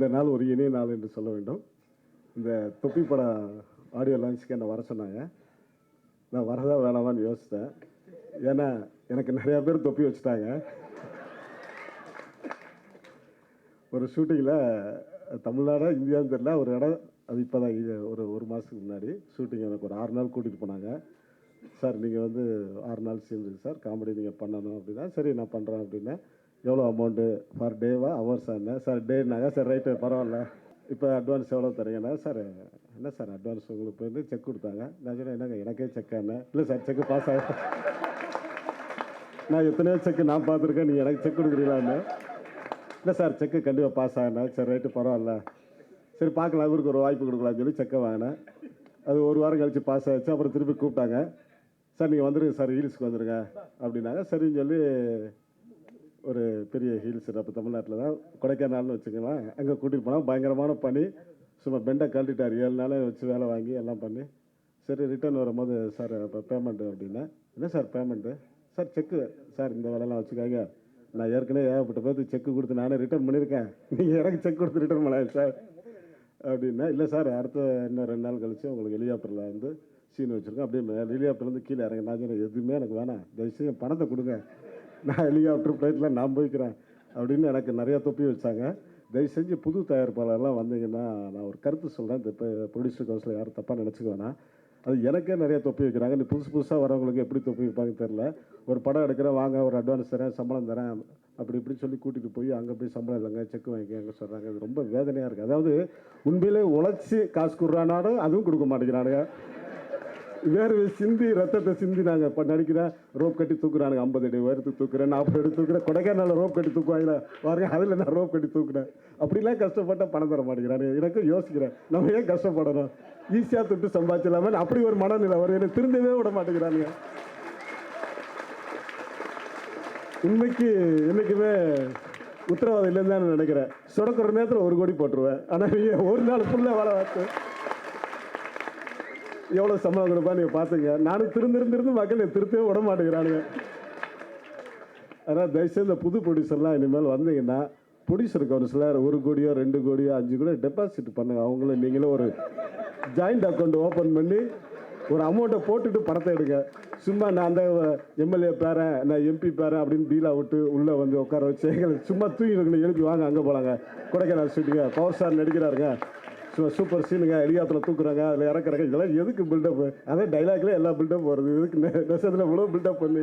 இந்த நாள் ஒரு இனிய நாள் என்று சொல்ல வேண்டும். இந்த தொப்பி பட ஆடியோ லான்ச்சுக்கு என்னை வர சொன்னாங்க. நான் வரதா வேணாமான்னு யோசித்தேன். ஏன்னா எனக்கு நிறையா பேர் தொப்பி வச்சுட்டாங்க. ஒரு ஷூட்டிங்கில் தமிழ்நாடா இந்தியான்னு தெரியல, ஒரு இடம் அது இப்போ தான் ஒரு மாதத்துக்கு முன்னாடி ஷூட்டிங் எனக்கு ஒரு 6 நாள் கூட்டிகிட்டு போனாங்க. சார் நீங்கள் வந்து 6 நாள் சீன் இருக்குது சார், காமெடி நீங்கள் பண்ணணும் அப்படின்னா, சரி நான் பண்ணுறேன் அப்படின்னேன். எவ்வளோ அமௌண்ட்டு ஃபார் டேவா ஹவர்ஸா என்ன சார்? டேனாங்க சார், ரைட்டு பரவாயில்ல. இப்போ அட்வான்ஸ் எவ்வளோ தரீங்கன்னா சார், என்ன சார் அட்வான்ஸ் உங்களுக்கு வந்து செக் கொடுத்தாங்க. நான் சொன்னேன் என்னங்க எனக்கே செக்கான? இல்லை சார் செக்கு பாஸ் ஆகும். நான் எத்தனையோ செக்கு நான் பார்த்துருக்கேன், நீங்கள் எனக்கு செக் கொடுக்குறீங்களான்னு. இல்லை சார் செக்கு கண்டிப்பாக பாஸ் ஆகினேன். சரி ரைட்டு பரவாயில்ல, சரி பார்க்கலாம் இவருக்கு ஒரு வாய்ப்பு கொடுக்கலான்னு சொல்லி செக்கை வாங்கினேன். அது ஒரு வாரம் கழித்து பாஸ் ஆகிடுச்சு. அப்புறம் திருப்பி கூப்பிட்டாங்க, சார் நீங்கள் வந்துடுங்க சார், ஹீல்ஸுக்கு வந்துடுங்க அப்படின்னாங்க. சரின்னு சொல்லி ஒரு பெரிய ஹீல்ஸ் அப்போ தமிழ்நாட்டில் தான் கொடைக்கானல்னு வச்சுக்கலாம், அங்கே கூட்டிகிட்டு போனால் பயங்கரமான பனி. சும்மா பெண்டை கழட்டிட்டார். 7 நாளே வச்சு வேலை வாங்கி எல்லாம் பண்ணி சரி ரிட்டர்ன் வரும்போது சார் இப்போ பேமெண்ட்டு அப்படின்னா, என்ன சார் பேமெண்ட்டு? சார் செக்கு சார், இந்த வேலையெல்லாம் வச்சுக்காங்க, நான் ஏற்கனவே ஏகப்பட்ட பேருக்கு செக்கு கொடுத்து நானே ரிட்டர்ன் பண்ணியிருக்கேன், நீங்கள் எனக்கு செக் கொடுத்து ரிட்டர்ன் பண்ணாங்க சார் அப்படின்னா. இல்லை சார் அடுத்த இன்னும் 2 நாள் கழிச்சு உங்களுக்கு ஹெலிகாப்டரில் வந்து சீன் வச்சுருக்கேன், அப்படியே ஹெலிகாப்டர்லேருந்து கீழே இறங்க. நான் சொன்னேன் எதுவுமே எனக்கு வேணாம், தயவுசெய்து பணத்தை கொடுங்க, நான் ஹெலிகாப்டர் ஃப்ளைட்டில் நான் போய்க்கிறேன் அப்படின்னு எனக்கு நிறையா தொப்பி வச்சாங்க. தயவு செஞ்சு புது தயாரிப்பாளர்லாம் வந்தீங்கன்னா நான் ஒரு கருத்து சொல்கிறேன், இந்த இப்போ ப்ரொடியூசர் கவுன்சில் யாரும் தப்பாக நினச்சிக்க வேணாம். அது எனக்கே நிறைய தொப்பி வைக்கிறாங்க. இந்த புதுசாக வரவங்களுக்கு எப்படி தொப்பி வைப்பாங்க தெரில. ஒரு படம் எடுக்கிறேன், வாங்க ஒரு அட்வான்ஸ் தரேன், சம்பளம் தரேன், அப்படி இப்படி சொல்லி கூட்டிகிட்டு போய் அங்கே போய் சம்பளம் இல்லைங்க செக் வாங்கிக்கங்க சொல்கிறாங்க. அது ரொம்ப வேதனையாக இருக்குது. அதாவது உண்மையிலே உழைச்சி காசு கொடுறானாலும் அதுவும் கொடுக்க மாட்டேங்கிறானுங்க. வேறு சிந்தி ரத்தத்தை சிந்தி நாங்கள் இப்போ நடிக்கிறேன், ரோப் கட்டி தூக்குறானுங்க. 50 அடி உயரத்துக்கு தூக்குறேன், 40 அடி தூக்குறேன். கொடைக்கானல ரோப் கட்டி தூக்குவாங்களா பாருங்க, அதில் நான் ரோப் கட்டி தூக்குறேன். அப்படிலாம் கஷ்டப்பட்டால் பணம் தர மாட்டேங்கிறானுங்க. எனக்கும் யோசிக்கிறேன், நம்ம ஏன் கஷ்டப்படணும், ஈஸியாக தொட்டு சம்பாதிச்சலாமே அப்படி ஒரு மனநிலை வரும். எனக்கு திருந்தவே விட மாட்டேங்கிறானுங்க. உண்மைக்கு என்றைக்குமே உத்தரவாதம் இல்லைன்னு தான் நினைக்கிறேன். சொடக்கிற நேரத்தில் 1 கோடி போட்டுருவேன். ஆனால் ஒரு நாள் ஃபுல்லாக வேலை பார்த்து எவ்வளோ சம்பளம் கொடுப்பா நீங்கள் பார்த்துங்க. நானும் திருந்திருந்து மக்கள் திருத்தவே விட மாட்டேங்கிறானுங்க. அதனால் தயவுசெய்து இந்த புது ப்ரொடியூசர்லாம் இனிமேல் வந்தீங்கன்னா ப்ரொடியூசர் கவுன்சிலர் 1 கோடியோ 2 கோடியோ 5 கோடியோ டெபாசிட் பண்ணுங்கள். அவங்களும் நீங்களும் ஒரு ஜாயிண்ட் அக்கௌண்ட் ஓப்பன் பண்ணி ஒரு அமௌண்ட்டை போட்டுட்டு படத்தை எடுங்க. சும்மா நான் அந்த எம்எல்ஏ பேரேன், நான் எம்பி பேரேன் அப்படின்னு டீலாக விட்டு உள்ளே வந்து உட்கார வச்சு எங்களுக்கு சும்மா தூங்கி எழுப்பி வாங்க அங்கே போகலாங்க, கொடைக்கானல் ஷூட்டிங்க, பவர் ஸ்டார் நடிக்கிறாருங்க, சூப்பர் சீனுங்க, ஹெலிகாப்டரில் தூக்குறாங்க, அதில் இறக்குறாங்க, இதெல்லாம் எதுக்கு பில்டப்? அதே டைலாக்லேயே எல்லா பில்டப் வருது, இதுக்கு நெசத்தில் இவ்வளோ பில்டப் பண்ணி.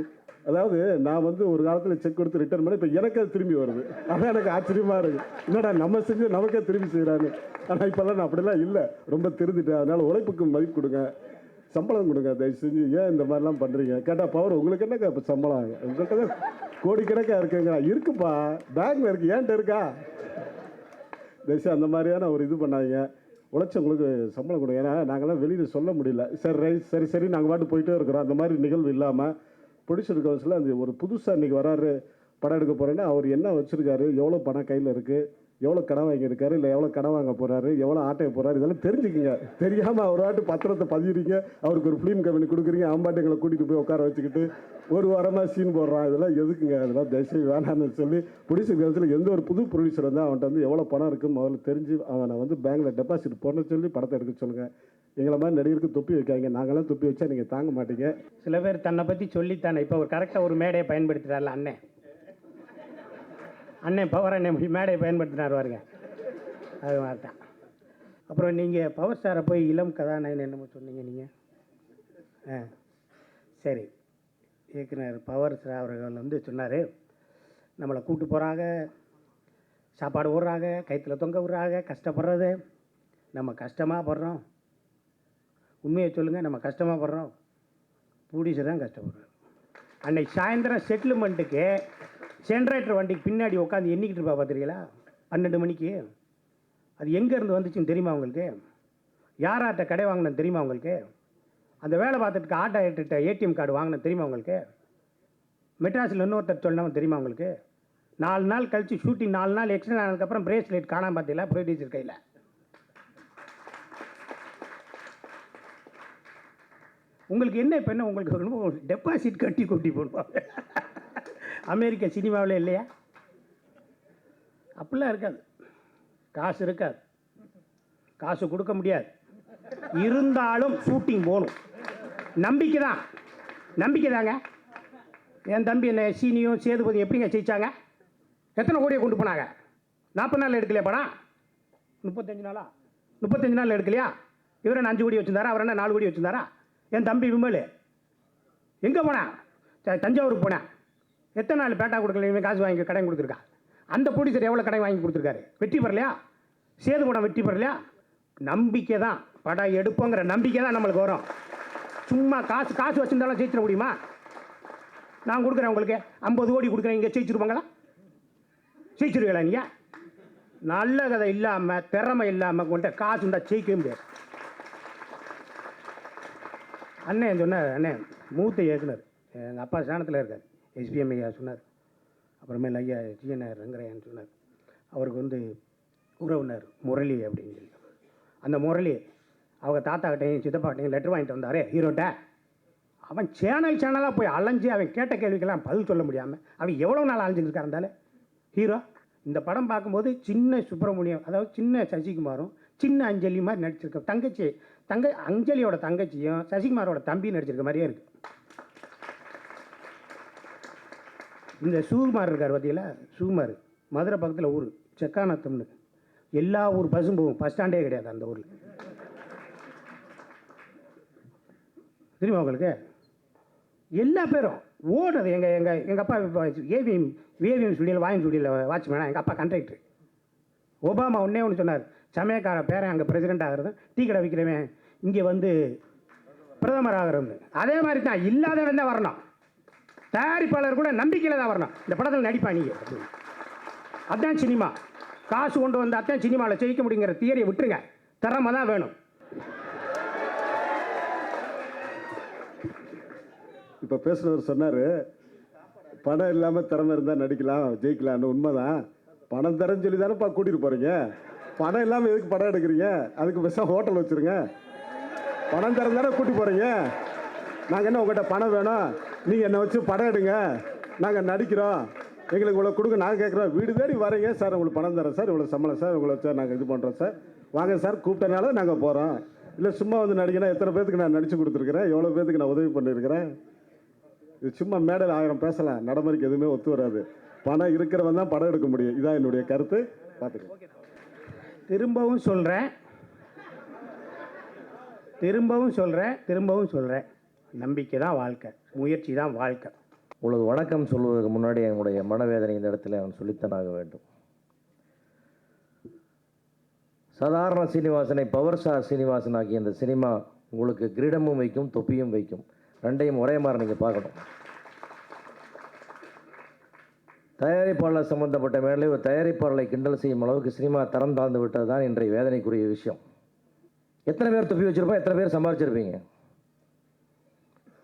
அதாவது நான் வந்து ஒரு காலத்தில் செக் கொடுத்து ரிட்டர்ன் பண்ணி இப்போ எனக்கு அது திரும்பி வருது. அதான் எனக்கு ஆச்சரியமாக இருக்குது. என்னடா நம்ம செஞ்சு நமக்கே திரும்பி செய்கிறாங்க. ஆனால் இப்போல்லாம் நான் அப்படிலாம் இல்லை, ரொம்ப திருந்துட்டேன். அதனால் உழைப்புக்கு மதிப்பு கொடுங்க, சம்பளம் கொடுங்க தயவு செஞ்சு. ஏன் இந்த மாதிரிலாம் பண்ணுறீங்க? கேட்டால் பவர் உங்களுக்கு என்னக்கா இப்போ சம்பளம்? உங்கள்கிட்ட தான் கோடிக்கணக்காக இருக்குங்க. இருக்குப்பா, பேங்க்ல இருக்குது, ஏன்ட்ட இருக்கா? தயவுசெய்து அந்த மாதிரியான ஒரு இது பண்ணாதீங்க. உழைச்சவங்களுக்கு சம்பளம் கொடுங்க. ஏன்னா நாங்களாம் வெளியில் சொல்ல முடியல. சரி சரி நாங்கள் பாட்டு போயிட்டே இருக்கிறோம். அந்த மாதிரி நிகழ்வு இல்லாமல் ப்ரொடியூசர் கவுன்சில் அந்த ஒரு புதுசாக இன்றைக்கி வராரு படம் எடுக்க போகிறேன்னா அவர் என்ன வச்சுருக்காரு, எவ்வளோ பணம் கையில் இருக்குது, எவ்வளோ கடன் வாங்கியிருக்காரு, இல்லை எவ்வளோ கடன் வாங்க போகிறாரு, எவ்வளோ ஆட்டைய போகிறாரு, இதெல்லாம் தெரிஞ்சுக்கிங்க. தெரியாமல் அவர் ஆட்டு பத்திரத்தை பதிகிறீங்க, அவருக்கு ஒரு ஃபிலிம் கம்பெனி கொடுக்குறீங்க, ஆம்பாட்டுங்களை கூட்டிகிட்டு போய் உட்கார வச்சுக்கிட்டு ஒரு வாரமாக சீன் போடுறான். இதெல்லாம் எதுக்குங்க? அதெல்லாம் தயவுசெய்து வேணான்னு சொல்லி ப்ரொடியூசர் கவுன்சில் எந்த ஒரு புது ப்ரொடியூசர் வந்து அவன்கிட்ட வந்து எவ்வளோ பணம் இருக்குன்னு முதல்ல தெரிஞ்சு அவனை வந்து பேங்க்கில் டெபாசிட் போட சொல்லி படத்தை எடுக்க சொல்லுங்கள். எங்களை மாதிரி நடிகருக்கு தொப்பி வைக்காங்க. நாங்களாம் தொப்பி வச்சா நீங்கள் தாங்க மாட்டீங்க. சில பேர் தன்னை பற்றி சொல்லித்தானே இப்போ ஒரு கரெக்டாக ஒரு மேடையை பயன்படுத்திட்டார்ல அண்ணன் பவர் அண்ணன் மேடையை பயன்படுத்தினார் பாருங்க, அது மாதிரி தான். அப்புறம் நீங்கள் பவர் ஸ்டாரை போய் இளம் கதாநாயகன் என்னமோ சொன்னீங்க நீங்கள். சரி, இயக்குனர் பவர் ஸ்டார் அவர்கள் வந்து சொன்னார், நம்மளை கூப்பிட்டு போகிறாங்க, சாப்பாடு விட்றாங்க, கைத்தில் தொங்க விட்றாங்க, கஷ்டப்படுறது நம்ம கஷ்டமாக படுறோம். உண்மையை சொல்லுங்கள், நம்ம கஷ்டமாக படுறோம், ப்ரொடியூசர் தான் கஷ்டப்படுறோம். அன்னைக்கு சாயந்தரம் செட்டில்மெண்ட்டுக்கு ஜென்ரேட்டர் வண்டிக்கு பின்னாடி உட்காந்து எண்ணிக்கிட்டு இருப்பா பார்த்துருக்கீங்களா? 12 மணிக்கு. அது எங்கேருந்து வந்துச்சுன்னு தெரியுமா உங்களுக்கு? யார்கிட்ட கடை வாங்கினது தெரியுமா உங்களுக்கு? அந்த வேலை பார்த்துட்டு ஆட்டோ ஏடிஎம் கார்டு வாங்கினது தெரியுமா உங்களுக்கு? மெட்ராஸில் இன்னொருத்தர் சொன்னவன் தெரியுமா உங்களுக்கு? 4 நாள் கழித்து ஷூட்டிங் 4 நாள் எக்ஸ்ட்ரா ஆனதுக்கப்புறம் பிரேஸ்லெட் காணாமல் பார்த்தீங்களா ப்ரொடியூசர் கையில்? உங்களுக்கு என்ன இப்போ என்ன உங்களுக்கு டெபாசிட் கட்டி கொட்டி போடுவாங்க. அமெரிக்க சினிமாவில் இல்லையா? அப்படிலாம் இருக்காது. காசு இருக்காது, காசு கொடுக்க முடியாது. இருந்தாலும் ஷூட்டிங் போகணும். நம்பிக்கை தான், நம்பிக்கை தாங்க. என் தம்பி என்ன சீனியும் சேதுபதி எப்படிங்க ஜெயிச்சாங்க? எத்தனை கோடியை கொண்டு போனாங்க? 40 நாள் எடுக்கலையா படம்? 35 நாளா? 35 நாள் எடுக்கலையா? இவர் என்ன 5 கோடி வச்சுருந்தாரா? அவர் என்ன 4 கோடி வச்சுருந்தாரா? என் தம்பி விமல் எங்கே போனேன்? தஞ்சாவூருக்கு போனேன். எத்தனை நாள் பேட்டா கொடுக்கல, இவன் காசு வாங்கி கடன் கொடுத்துருக்கா. அந்த ப்ரொடியூசர் எவ்வளோ கடன் வாங்கி கொடுத்துருக்காரு? வெற்றி பெறலையா? சேது படம் வெற்றி பெறலையா? நம்பிக்கை தான், படம் எடுப்போங்கிற நம்பிக்கை தான் நம்மளுக்கு வரும். சும்மா காசு காசு வச்சுருந்தாலும் ஜெயிச்சிட முடியுமா? நான் கொடுக்குறேன் உங்களுக்கு 50 கோடி கொடுக்குறேன், இங்கே ஜெயிச்சிருப்பாங்களா? ஜெயிச்சிருவீங்களா நீங்கள்? நல்ல கதை இல்லாமல் திறமை இல்லாமல் கொண்ட காசு இருந்தால் ஜெயிக்கவே முடியாது. அண்ணன் சொன்னார், அண்ணன் மூத்த இயக்குனர் எங்கள் அப்பா ஸ்தானத்தில் இருக்கார், எஸ்பிஎம் ஐயா சொன்னார். அப்புறமேல ஐயா ஜிஎன்ஆர் ரங்கரையான்னு சொன்னார். அவருக்கு வந்து உறவினர் முரளி அப்படின்னு சொல்லி, அந்த முரளி அவங்க தாத்தா கிட்டையும் சித்தப்பா கிட்டையும் லெட்டர் வாங்கிட்டு வந்தார் ஹீரோட்ட. அவன் சேனலாக போய் அலைஞ்சு அவன் கேட்ட கேள்விக்கெல்லாம் பதில் சொல்ல முடியாமல் அவன் எவ்வளோ நாள் அலைஞ்சிருக்காரு இருந்தாலும் ஹீரோ. இந்த படம் பார்க்கும்போது சின்ன சுப்பிரமணியம், அதாவது சின்ன சசிகுமாரும் சின்ன அஞ்சலி மாதிரி நடிச்சிருக்க தங்கச்சி, அஞ்சலியோட தங்கச்சியும் சசிகுமாரோட தம்பி நடிச்சிருக்க மாதிரியே இருக்குது. இந்த சுகுமார் இருக்கார் பார்த்தீங்களா, சுகுமார் மதுரை பக்கத்தில் ஊர் செக்கானத்தம்னு, எல்லா ஊர் பஸ்ஸும் போகும், பஸ் ஸ்டாண்டே கிடையாது அந்த ஊரில். தெரியுமா உங்களுக்கு? எல்லா பேரும் ஓடுறது. எங்கள் அப்பா ஏவிஎம் ஸ்டுடியோவில் வாயின் ஸ்டுடியோவில் வாட்ச்மேனா, எங்கள் அப்பா கண்ட்ராக்டர். ஒபாமா ஒன்று சொன்னார், சமயக்கார பேரன் அங்கே பிரசிடெண்ட் ஆகிறது, டீ கடை விற்கிறவன் இங்கே வந்து பிரதமர் ஆகிறது. அதே மாதிரி தான், இல்லாதவன் தான் வரணும். தயாரிப்பாளர் கூட நம்பிக்கையில் தான் வரணும். இந்த படத்தில் நடிப்பா நீங்கள், அதுதான் சினிமா. காசு கொண்டு வந்து அதான் சினிமாவில் ஜெயிக்க முடியுங்கிற தியரியை விட்டுருங்க. திறமை தான் வேணும். இப்போ பேசுனவர் சொன்னார், பணம் இல்லாமல் திறமை இருந்தால் நடிக்கலாம் ஜெயிக்கலான்னு. உண்மைதான். பணம் தரேன்னு சொல்லி தானேப்பா கூட்டிகிட்டு போகிறீங்க. பணம் இல்லாமல் எதுக்கு படம் எடுக்கிறீங்க? அதுக்கு பெருசாக ஹோட்டல் வச்சுருங்க. பணம் தரம் தானே கூட்டி போகிறீங்க. நாங்கள் என்ன உங்கள்கிட்ட பணம் வேணும், நீங்கள் என்னை வச்சு படம் எடுங்க, நாங்கள் நடிக்கிறோம், எங்களுக்கு இவ்வளோ கொடுங்க, நாங்கள் கேட்குறோம். வீடு தேடி வரீங்க சார், உங்களுக்கு பணம் தரேன் சார், இவ்வளோ சம்பளம் சார், இவ்வளோ சார் நாங்கள் இது பண்ணுறோம் சார், வாங்க சார், கூப்பிட்டனால நாங்கள் போகிறோம். இல்லை சும்மா வந்து நடிக்கணும். எத்தனை பேருக்கு நான் நடித்து கொடுத்துருக்குறேன், எவ்வளோ பேருக்கு நான் உதவி பண்ணியிருக்கிறேன். இது சும்மா மேடையில் 1000 பேசலாம், நடைமுறைக்கு எதுவுமே ஒத்து வராது. பணம் இருக்கிறவன் தான் படம் எடுக்க முடியும். இதான் என்னுடைய கருத்து. பார்த்துக்கலாம். திரும்பவும் சொல்கிறேன், நம்பிக்கை தான் வாழ்க்கை, முயற்சி தான் வாழ்க்கை. உங்களுக்கு வணக்கம் சொல்வதற்கு முன்னாடி என்னுடைய மனவேதனை இந்த இடத்துல நான் சொல்லித்தனாக வேண்டும். சாதாரண சீனிவாசனை பவர் ஸ்டார் சீனிவாசன் ஆகிய இந்த சினிமா உங்களுக்கு கிரீடமும் வைக்கும், தொப்பியும் வைக்கும். ரெண்டையும் ஒரே மாதிரி நீங்கள் பார்க்கணும். தயாரிப்பாளர் சம்பந்தப்பட்ட மேலே ஒரு தயாரிப்பாளரை கிண்டல் செய்யும் அளவுக்கு சினிமா தரம் தாழ்ந்து விட்டது தான் இன்றைய வேதனைக்குரிய விஷயம். எத்தனை பேர் தொப்பி வச்சுருப்போம், எத்தனை பேர் சம்பாதிச்சிருப்பீங்க.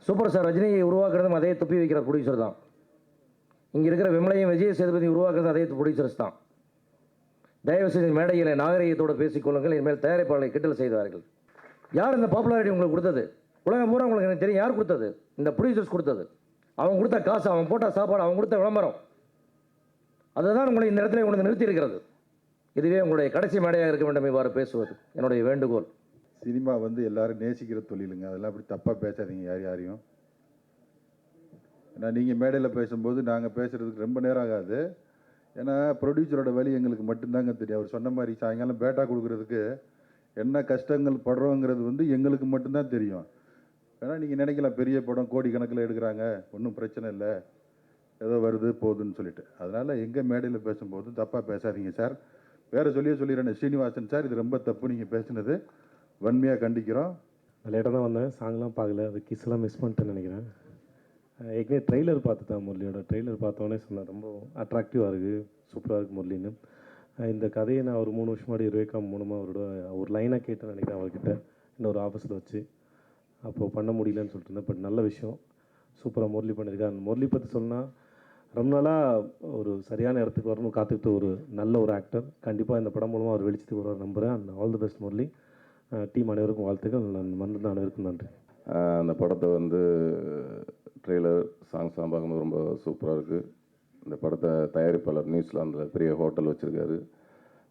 சூப்பர் ஸ்டார் ரஜினியை உருவாக்குறதும் அதே தொப்பி வைக்கிற ப்ரொடியூசர் தான். இங்கே இருக்கிற விமலையும் விஜய் சேதுபதி உருவாக்குறது அதே ப்ரொடியூசர்ஸ் தான். தயவுசெய்து மேடையில் நாகரிகத்தோடு பேசிக்கொள்ளுங்கள். இனிமேல் தயாரிப்பாளரை கிண்டல் செய்தார்கள். யார் இந்த பாப்புலாரிட்டி உங்களுக்கு கொடுத்தது? உலகம் பூரா உங்களுக்கு எனக்கு தெரியும் யார் கொடுத்தது. இந்த ப்ரொடியூசர்ஸ் கொடுத்தது. அவங்க கொடுத்த காசு, அவன் போட்ட சாப்பாடு, அவங்க கொடுத்த விளம்பரம், அதுதான் உங்களை இந்த இடத்துல கொண்டு நிறுத்தி இருக்கிறது. இதுவே உங்களுடைய கடைசி மேடையாக இருக்க வேண்டும் இவ்வாறு பேசுவது என்னுடைய வேண்டுகோள். சினிமா வந்து எல்லாரும் நேசிக்கிற தொழிலுங்க. அதெல்லாம் அப்படி தப்பாக பேசாதீங்க யாரையும். ஏன்னா நீங்கள் மேடையில் பேசும்போது நாங்கள் பேசுகிறதுக்கு ரொம்ப நேரம் ஆகாது. ஏன்னா ப்ரொடியூசரோட வழி எங்களுக்கு மட்டும்தாங்க தெரியும். அவர் சொன்ன மாதிரி சாயங்காலம் பேட்டா கொடுக்குறதுக்கு என்ன கஷ்டங்கள் படுறோங்கிறது வந்து எங்களுக்கு மட்டும்தான் தெரியும். ஏன்னா நீங்கள் நினைக்கலாம் பெரிய படம் கோடிக்கணக்கில் எடுக்கிறாங்க, ஒன்றும் பிரச்சனை இல்லை, ஏதோ வருது போகுதுன்னு சொல்லிட்டு. அதனால் எங்கள் மேடையில் பேசும்போது தப்பாக பேசாதீங்க சார். வேறு சொல்லிடுறேன் ஸ்ரீனிவாசன் சார், இது ரொம்ப தப்பு நீங்கள் பேசுனது, வன்மையாக கண்டிக்கிறோம். லேட்டாக தான் வந்தேன், சாங்லாம் பார்க்கல, அது கிஸ்லாம் மிஸ் பண்ணிட்டேன்னு நினைக்கிறேன். ஏற்கனவே ட்ரெய்லர் பார்த்து தான் முரளியோட ட்ரெய்லர் பார்த்தோன்னே சொன்னேன் ரொம்ப அட்ராக்டிவாக இருக்குது, சூப்பராக இருக்குது முரளின்னு. இந்த கதையை நான் ஒரு 3 வருஷம் முன்னாடி விவேகாம் மூலமாக அவரோட ஒரு லைனாக கேட்டேன்னு நினைக்கிறேன் அவர்கிட்ட, இன்னொரு ஆஃபீஸில் வச்சு. அப்போது பண்ண முடியலன்னு சொல்லிட்டு இருந்தேன். பட் நல்ல விஷயம், சூப்பராக முரளி பண்ணியிருக்கேன். முரளி பற்றி சொன்னால் ரொம்ப நாளாக ஒரு சரியான இடத்துக்கு வரணும் காத்துக்கிட்டு ஒரு நல்ல ஒரு ஆக்டர். கண்டிப்பாக இந்த படம் மூலமாக அவர் வெளிச்சத்துக்கு வருவார் நம்புகிறேன். And all the best Murali. Team அனைவருக்கும் வாழ்த்துக்கள். நான் வந்த அனைவருக்கும் நன்றி. அந்த படத்தை வந்து ட்ரெய்லர் சாங்ஸ்லாம் பார்க்கும்போது ரொம்ப சூப்பராக இருக்குது. இந்த படத்தை தயாரிப்பாளர் நியூசிலாந்தில் பெரிய ஹோட்டல் வச்சுருக்காரு.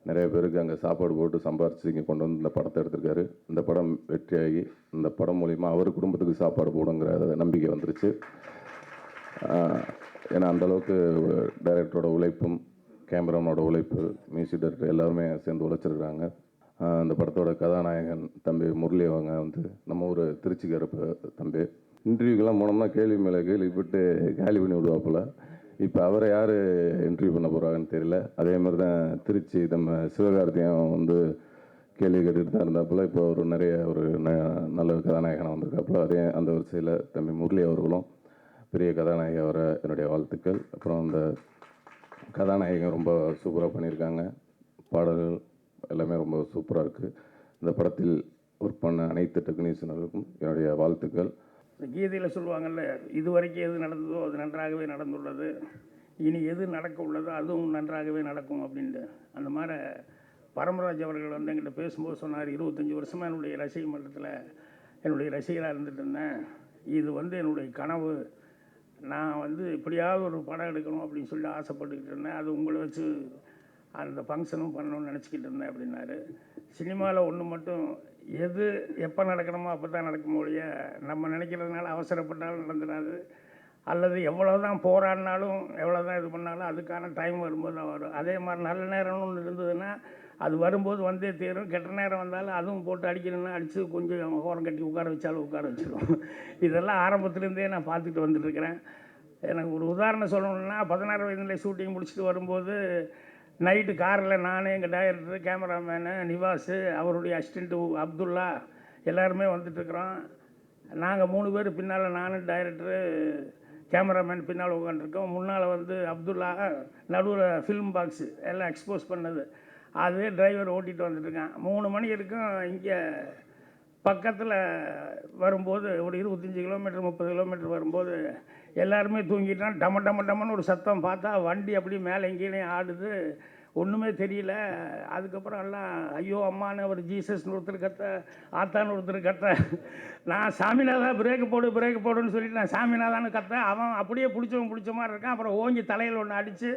நிறைய பேருக்கு அங்கே சாப்பாடு போட்டு சம்பாரித்து இங்கே கொண்டு வந்து இந்த படத்தை எடுத்திருக்காரு. இந்த படம் வெற்றியாகி இந்த படம் மூலிமா அவர் குடும்பத்துக்கு சாப்பாடு போடுங்கிற நம்பிக்கை வந்துருச்சு. ஏன்னா அந்தளவுக்கு டைரக்டரோட உழைப்பும், கேமராமேனோட உழைப்பு, மியூசிக் டைரக்டர் எல்லாருமே சேர்ந்து உழைச்சிருக்காங்க. அந்த படத்தோட கதாநாயகன் தம்பி முரளி அவங்க வந்து நம்ம ஊர் திருச்சிக்கார தம்பி. இன்டர்வியூக்கெல்லாம் போனோம்னா கேள்வி மேலே கேள்விப்பட்டு காலி பண்ணி விடுவாப்புல. இப்போ அவரை யார் இன்டர்வியூ பண்ண போகிறாங்கன்னு தெரியல. அதே மாதிரி தான் திருச்சி நம்ம சிவகார்த்தியம் வந்து கேள்வி கேட்டுட்டு தான் இருந்தாப்புல. இப்போ ஒரு நிறைய நல்ல கதாநாயகனாக வந்திருக்காப்புல. அதே அந்த வரிசையில் தம்பி முரளி அவர்களும் பெரிய கதாநாயகி வர என்னுடைய வாழ்த்துக்கள். அப்புறம் அந்த கதாநாயகன் ரொம்ப சூப்பராக பண்ணியிருக்காங்க. பாடல்கள் எல்லாமே ரொம்ப சூப்பராக இருக்குது. இந்த படத்தில் ஒர்க் பண்ண அனைத்து டெக்னீஷியனர்களுக்கும் என்னுடைய வாழ்த்துக்கள். கீதையில் சொல்லுவாங்கள்ல, இதுவரைக்கும் எது நடந்ததோ அது நன்றாகவே நடந்துள்ளது, இனி எது நடக்க உள்ளதோ அதுவும் நன்றாகவே நடக்கும் அப்படின்ட்டு. அந்த மாதிரி பரமராஜ் அவர்கள் வந்து என்கிட்ட பேசும்போது சொன்னார், 25 வருஷமாக என்னுடைய ரசிகை மன்றத்தில் என்னுடைய ரசிகராக இருந்துட்டு இருந்தேன். இது வந்து என்னுடைய கனவு. நான் வந்து எப்படியாவது ஒரு படம் எடுக்கணும் அப்படின்னு சொல்லி ஆசைப்பட்டுக்கிட்டு இருந்தேன். அது உங்களை வச்சு அந்த ஃபங்க்ஷனும் பண்ணணும்னு நினச்சிக்கிட்டு இருந்தேன் அப்படின்னாரு. சினிமாவில் ஒன்று மட்டும், எது எப்போ நடக்கணுமோ அப்போ தான் நடக்கும் ஒழிய நம்ம நினைக்கிறதுனால அவசரப்பட்டாலும் நடந்துடாது. அல்லது எவ்வளோ தான் போராடினாலும் எவ்வளோ தான் இது பண்ணாலும் அதுக்கான டைம் வரும்போது தான் வரும். அதே மாதிரி நல்ல நேரம்னு ஒன்று இருந்ததுன்னா அது வரும்போது வந்தே தீரும். கெட்ட நேரம் வந்தாலும் அதுவும் போட்டு அடிக்கணும்னா அடித்து கொஞ்சம் ஓரம் கட்டி உட்கார வச்சாலும் உட்கார வச்சிடும். இதெல்லாம் ஆரம்பத்துலேருந்தே நான் பார்த்துட்டு வந்துட்டுருக்கிறேன். எனக்கு ஒரு உதாரணம் சொல்லணுன்னா, 16 வயதுல ஷூட்டிங் முடிச்சுட்டு வரும்போது நைட்டு காரில் நான், எங்கள் டைரக்டர், கேமராமேனு நிவாஸு, அவருடைய அசிஸ்டண்ட்டு அப்துல்லா எல்லாருமே வந்துட்டுருக்குறோம். நாங்கள் 3 பேர் பின்னால், நான் டைரக்டரு கேமராமேன் பின்னால் உட்காந்துருக்கோம். முன்னால் வந்து அப்துல்லா, நடுவில் ஃபிலிம் பாக்ஸு எல்லாம் எக்ஸ்போஸ் பண்ணது, அது டிரைவர் ஓட்டிகிட்டு வந்துட்டுருக்கான். 3 மணி இருக்கும். இங்கே பக்கத்தில் வரும்போது ஒரு 25 கிலோமீட்டர் 30 கிலோமீட்டர் வரும்போது எல்லாருமே தூங்கிட்டான். டம டம டமன்னு ஒரு சத்தம். பார்த்தா வண்டி அப்படியே மேலே எங்கேயும் ஆடுது. ஒன்றுமே தெரியல. அதுக்கப்புறம் எல்லாம் ஐயோ அம்மான்னு ஒரு ஜீசஸ்னு ஒருத்தர் கத்த, ஆத்தான்னு ஒருத்தர் கத்த. நான் சாமிநாதா பிரேக்கு போடுன்னு சொல்லிட்டு நான் சாமிநாதான்னு கத்த. அவன் அப்படியே பிடிச்ச மாதிரி இருக்கான். அப்புறம் ஓங்கி தலையில் ஒன்று அடித்து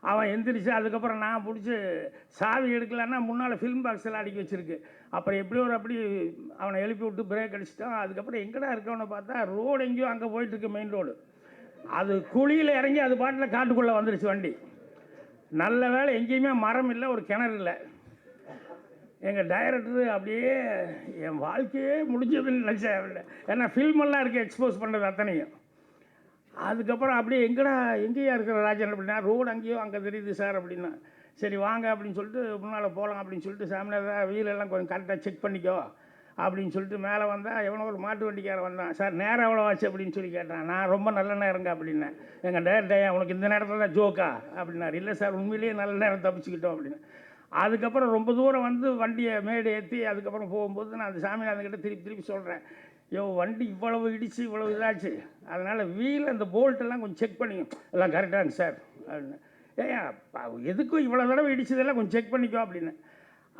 அவன் எந்திரிச்சு. அதுக்கப்புறம் நான் பிடிச்சி சாவி எடுக்கலான்னா முன்னால் ஃபிலிம் பாக்ஸில் அடிக்க வச்சுருக்கு. அப்புறம் அப்படி அவனை எழுப்பி விட்டு பிரேக் அடிச்சிட்டான். அதுக்கப்புறம் எங்கடா இருக்கவனை பார்த்தா ரோடு எங்கேயோ அங்கே போயிட்டுருக்கு, மெயின் ரோடு. அது குழியில் இறங்கி அது பாட்டில் காட்டுக்குள்ளே வந்துருச்சு வண்டி. நல்ல வேலை எங்கேயுமே மரம் இல்லை, ஒரு கிணறு இல்லை. எங்கள் டைரக்டரு அப்படியே என் வாழ்க்கையே முடிஞ்சதுன்னு நினச்சேன். ஏன்னா ஃபில்மெல்லாம் இருக்குது எக்ஸ்போஸ் பண்ணுறது அத்தனையும். அதுக்கப்புறம் அப்படியே எங்கேயா இருக்கிற ராஜன் அப்படின்னா, ரோடு அங்கேயோ அங்கே தெரியுது சார் அப்படின்னா. சரி வாங்க அப்படின்னு சொல்லிட்டு முன்னால் போகலாம் அப்படின்னு சொல்லிட்டு, சாமிநாதா வீலெல்லாம் கொஞ்சம் கரெக்டாக செக் பண்ணிக்கோ அப்படின்னு சொல்லிட்டு மேலே வந்தால் எவனோ ஒரு மாட்டு வண்டிக்காரன் வந்தான். சார் நேரம் எவ்வளோ ஆச்சு அப்படின்னு சொல்லி கேட்டான். நான் ரொம்ப நல்ல நேரங்க அப்படின்னேன். எங்கள் டைரக்டர் உனக்கு இந்த நேரத்தில் தான் ஜோக்கா அப்படின்னாரு. இல்லை சார் உண்மையிலேயே நல்ல நேரம் தப்பிச்சுக்கிட்டோம் அப்படின்னு. அதுக்கப்புறம் ரொம்ப தூரம் வந்து வண்டியை மேடு ஏற்றி அதுக்கப்புறம் போகும்போது நான் அந்த சாமிநாதன்கிட்ட திருப்பி சொல்கிறேன், வண்டி இவ்வளவு இடிச்சு இவ்வளவு இதாச்சு, அதனால் வீல் அந்த போல்ட்டெல்லாம் கொஞ்சம் செக் பண்ணிங்க, எல்லாம் கரெக்டாங்க சார் அப்படின்னு. எதுக்கும் இவ்வளோ தடவை இடிச்சதெல்லாம் கொஞ்சம் செக் பண்ணிக்கோ அப்படின்னு.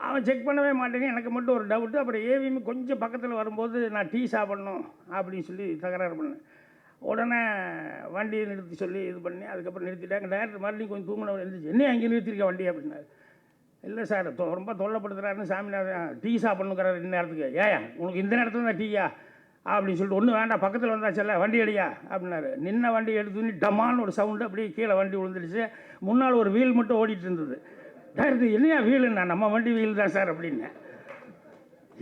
அவன் செக் பண்ணவே மாட்டேங்க. எனக்கு மட்டும் ஒரு டவுட்டு. அப்புறம் ஏவிஎம் கொஞ்சம் பக்கத்தில் வரும்போது நான் டீ சாப்பிட்ணும் அப்படின்னு சொல்லி தகராறு பண்ணேன். உடனே வண்டியை நிறுத்தி சொல்லி இது பண்ணி அதுக்கப்புறம் நிறுத்திட்டாங்க. டைரக்டர் மறுபடியும் கொஞ்சம் தூங்கினவர் இருந்துச்சு, என்ன அங்கே நிறுத்திருக்க வண்டி அப்படின்னாரு. இல்லை சார் ரொம்ப தொல்லைப்படுத்துகிறாருன்னு சாமிநாதன் டீ சாப்பிட்ணுங்கிறாரு இந்த நேரத்துக்கு. உனக்கு இந்த நேரத்தில் தான் டீயா அப்படின்னு சொல்லிட்டு, ஒன்றும் வேண்டாம் பக்கத்தில் வந்தாச்சல்ல வண்டி அடியா அப்படின்னாரு. நின்ன வண்டி எடுத்து டமான்னு ஒரு சவுண்டு, அப்படியே கீழே வண்டி விழுந்துடுச்சு. முன்னால் ஒரு வீல் மட்டும் ஓடிட்டு இருந்தது. டைரக்டர் என்னையா வீலுண்ணா, நம்ம வண்டி வீல் தான் சார் அப்படின்னேன்.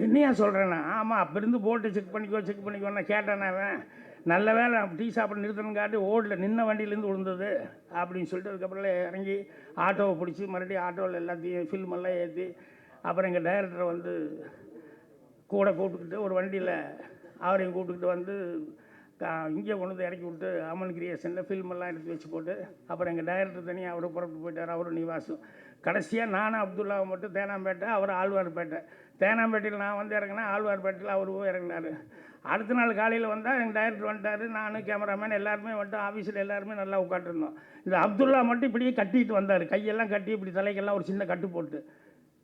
என்னையா சொல்கிறேன்னா, ஆமாம் அப்போ இருந்து போல்ட்டு செக் பண்ணிக்கோன்னா கேட்டேன். அவன் நல்ல வேலை டீ சாப்பிட நிறுத்தணுங்காட்டி ஓடல, நின்ன வண்டியிலேருந்து விழுந்தது அப்படின்னு சொல்லிட்டு அதுக்கப்புறம் இறங்கி ஆட்டோவை பிடிச்சி மறுபடியும் ஆட்டோவில் எல்லாத்தையும் ஃபில்மெல்லாம் ஏற்றி அப்புறம் எங்கள் டைரக்டரை வந்து கூட கூப்பிட்டுக்கிட்டு ஒரு வண்டியில் அவரையும் கூப்பிட்டுக்கிட்டு வந்து இங்கே கொண்டு வந்து இறக்கி விட்டு அம்மன் கிரியேஷனில் ஃபில்மெல்லாம் எடுத்து வச்சு போட்டு அப்புறம் எங்கள் டைரக்டர் தனியாக அவரும் புறப்பட்டு போயிட்டார், அவரும் நிவாசும். கடைசியாக நானும் அப்துல்லாவை மட்டும் தேனாம்பேட்டை, அவர் ஆழ்வார்பேட்டை. தேனாம்பேட்டையில் நான் வந்து இறங்கினேன், ஆழ்வார்பேட்டையில் அவர் போய் இறங்கினார். அடுத்த நாள் காலையில் வந்தால் எங்கள் டைரக்டர் வந்துட்டார், நான் கேமராமேன் எல்லாருமே வந்துட்டோம். ஆஃபீஸில் எல்லாருமே நல்லா உட்காந்துருந்தோம். இந்த அப்துல்லா மட்டும் இப்படியே கட்டிட்டு வந்தார், கையெல்லாம் கட்டி இப்படி தலைக்கெல்லாம் ஒரு சின்ன கட்டு போட்டு.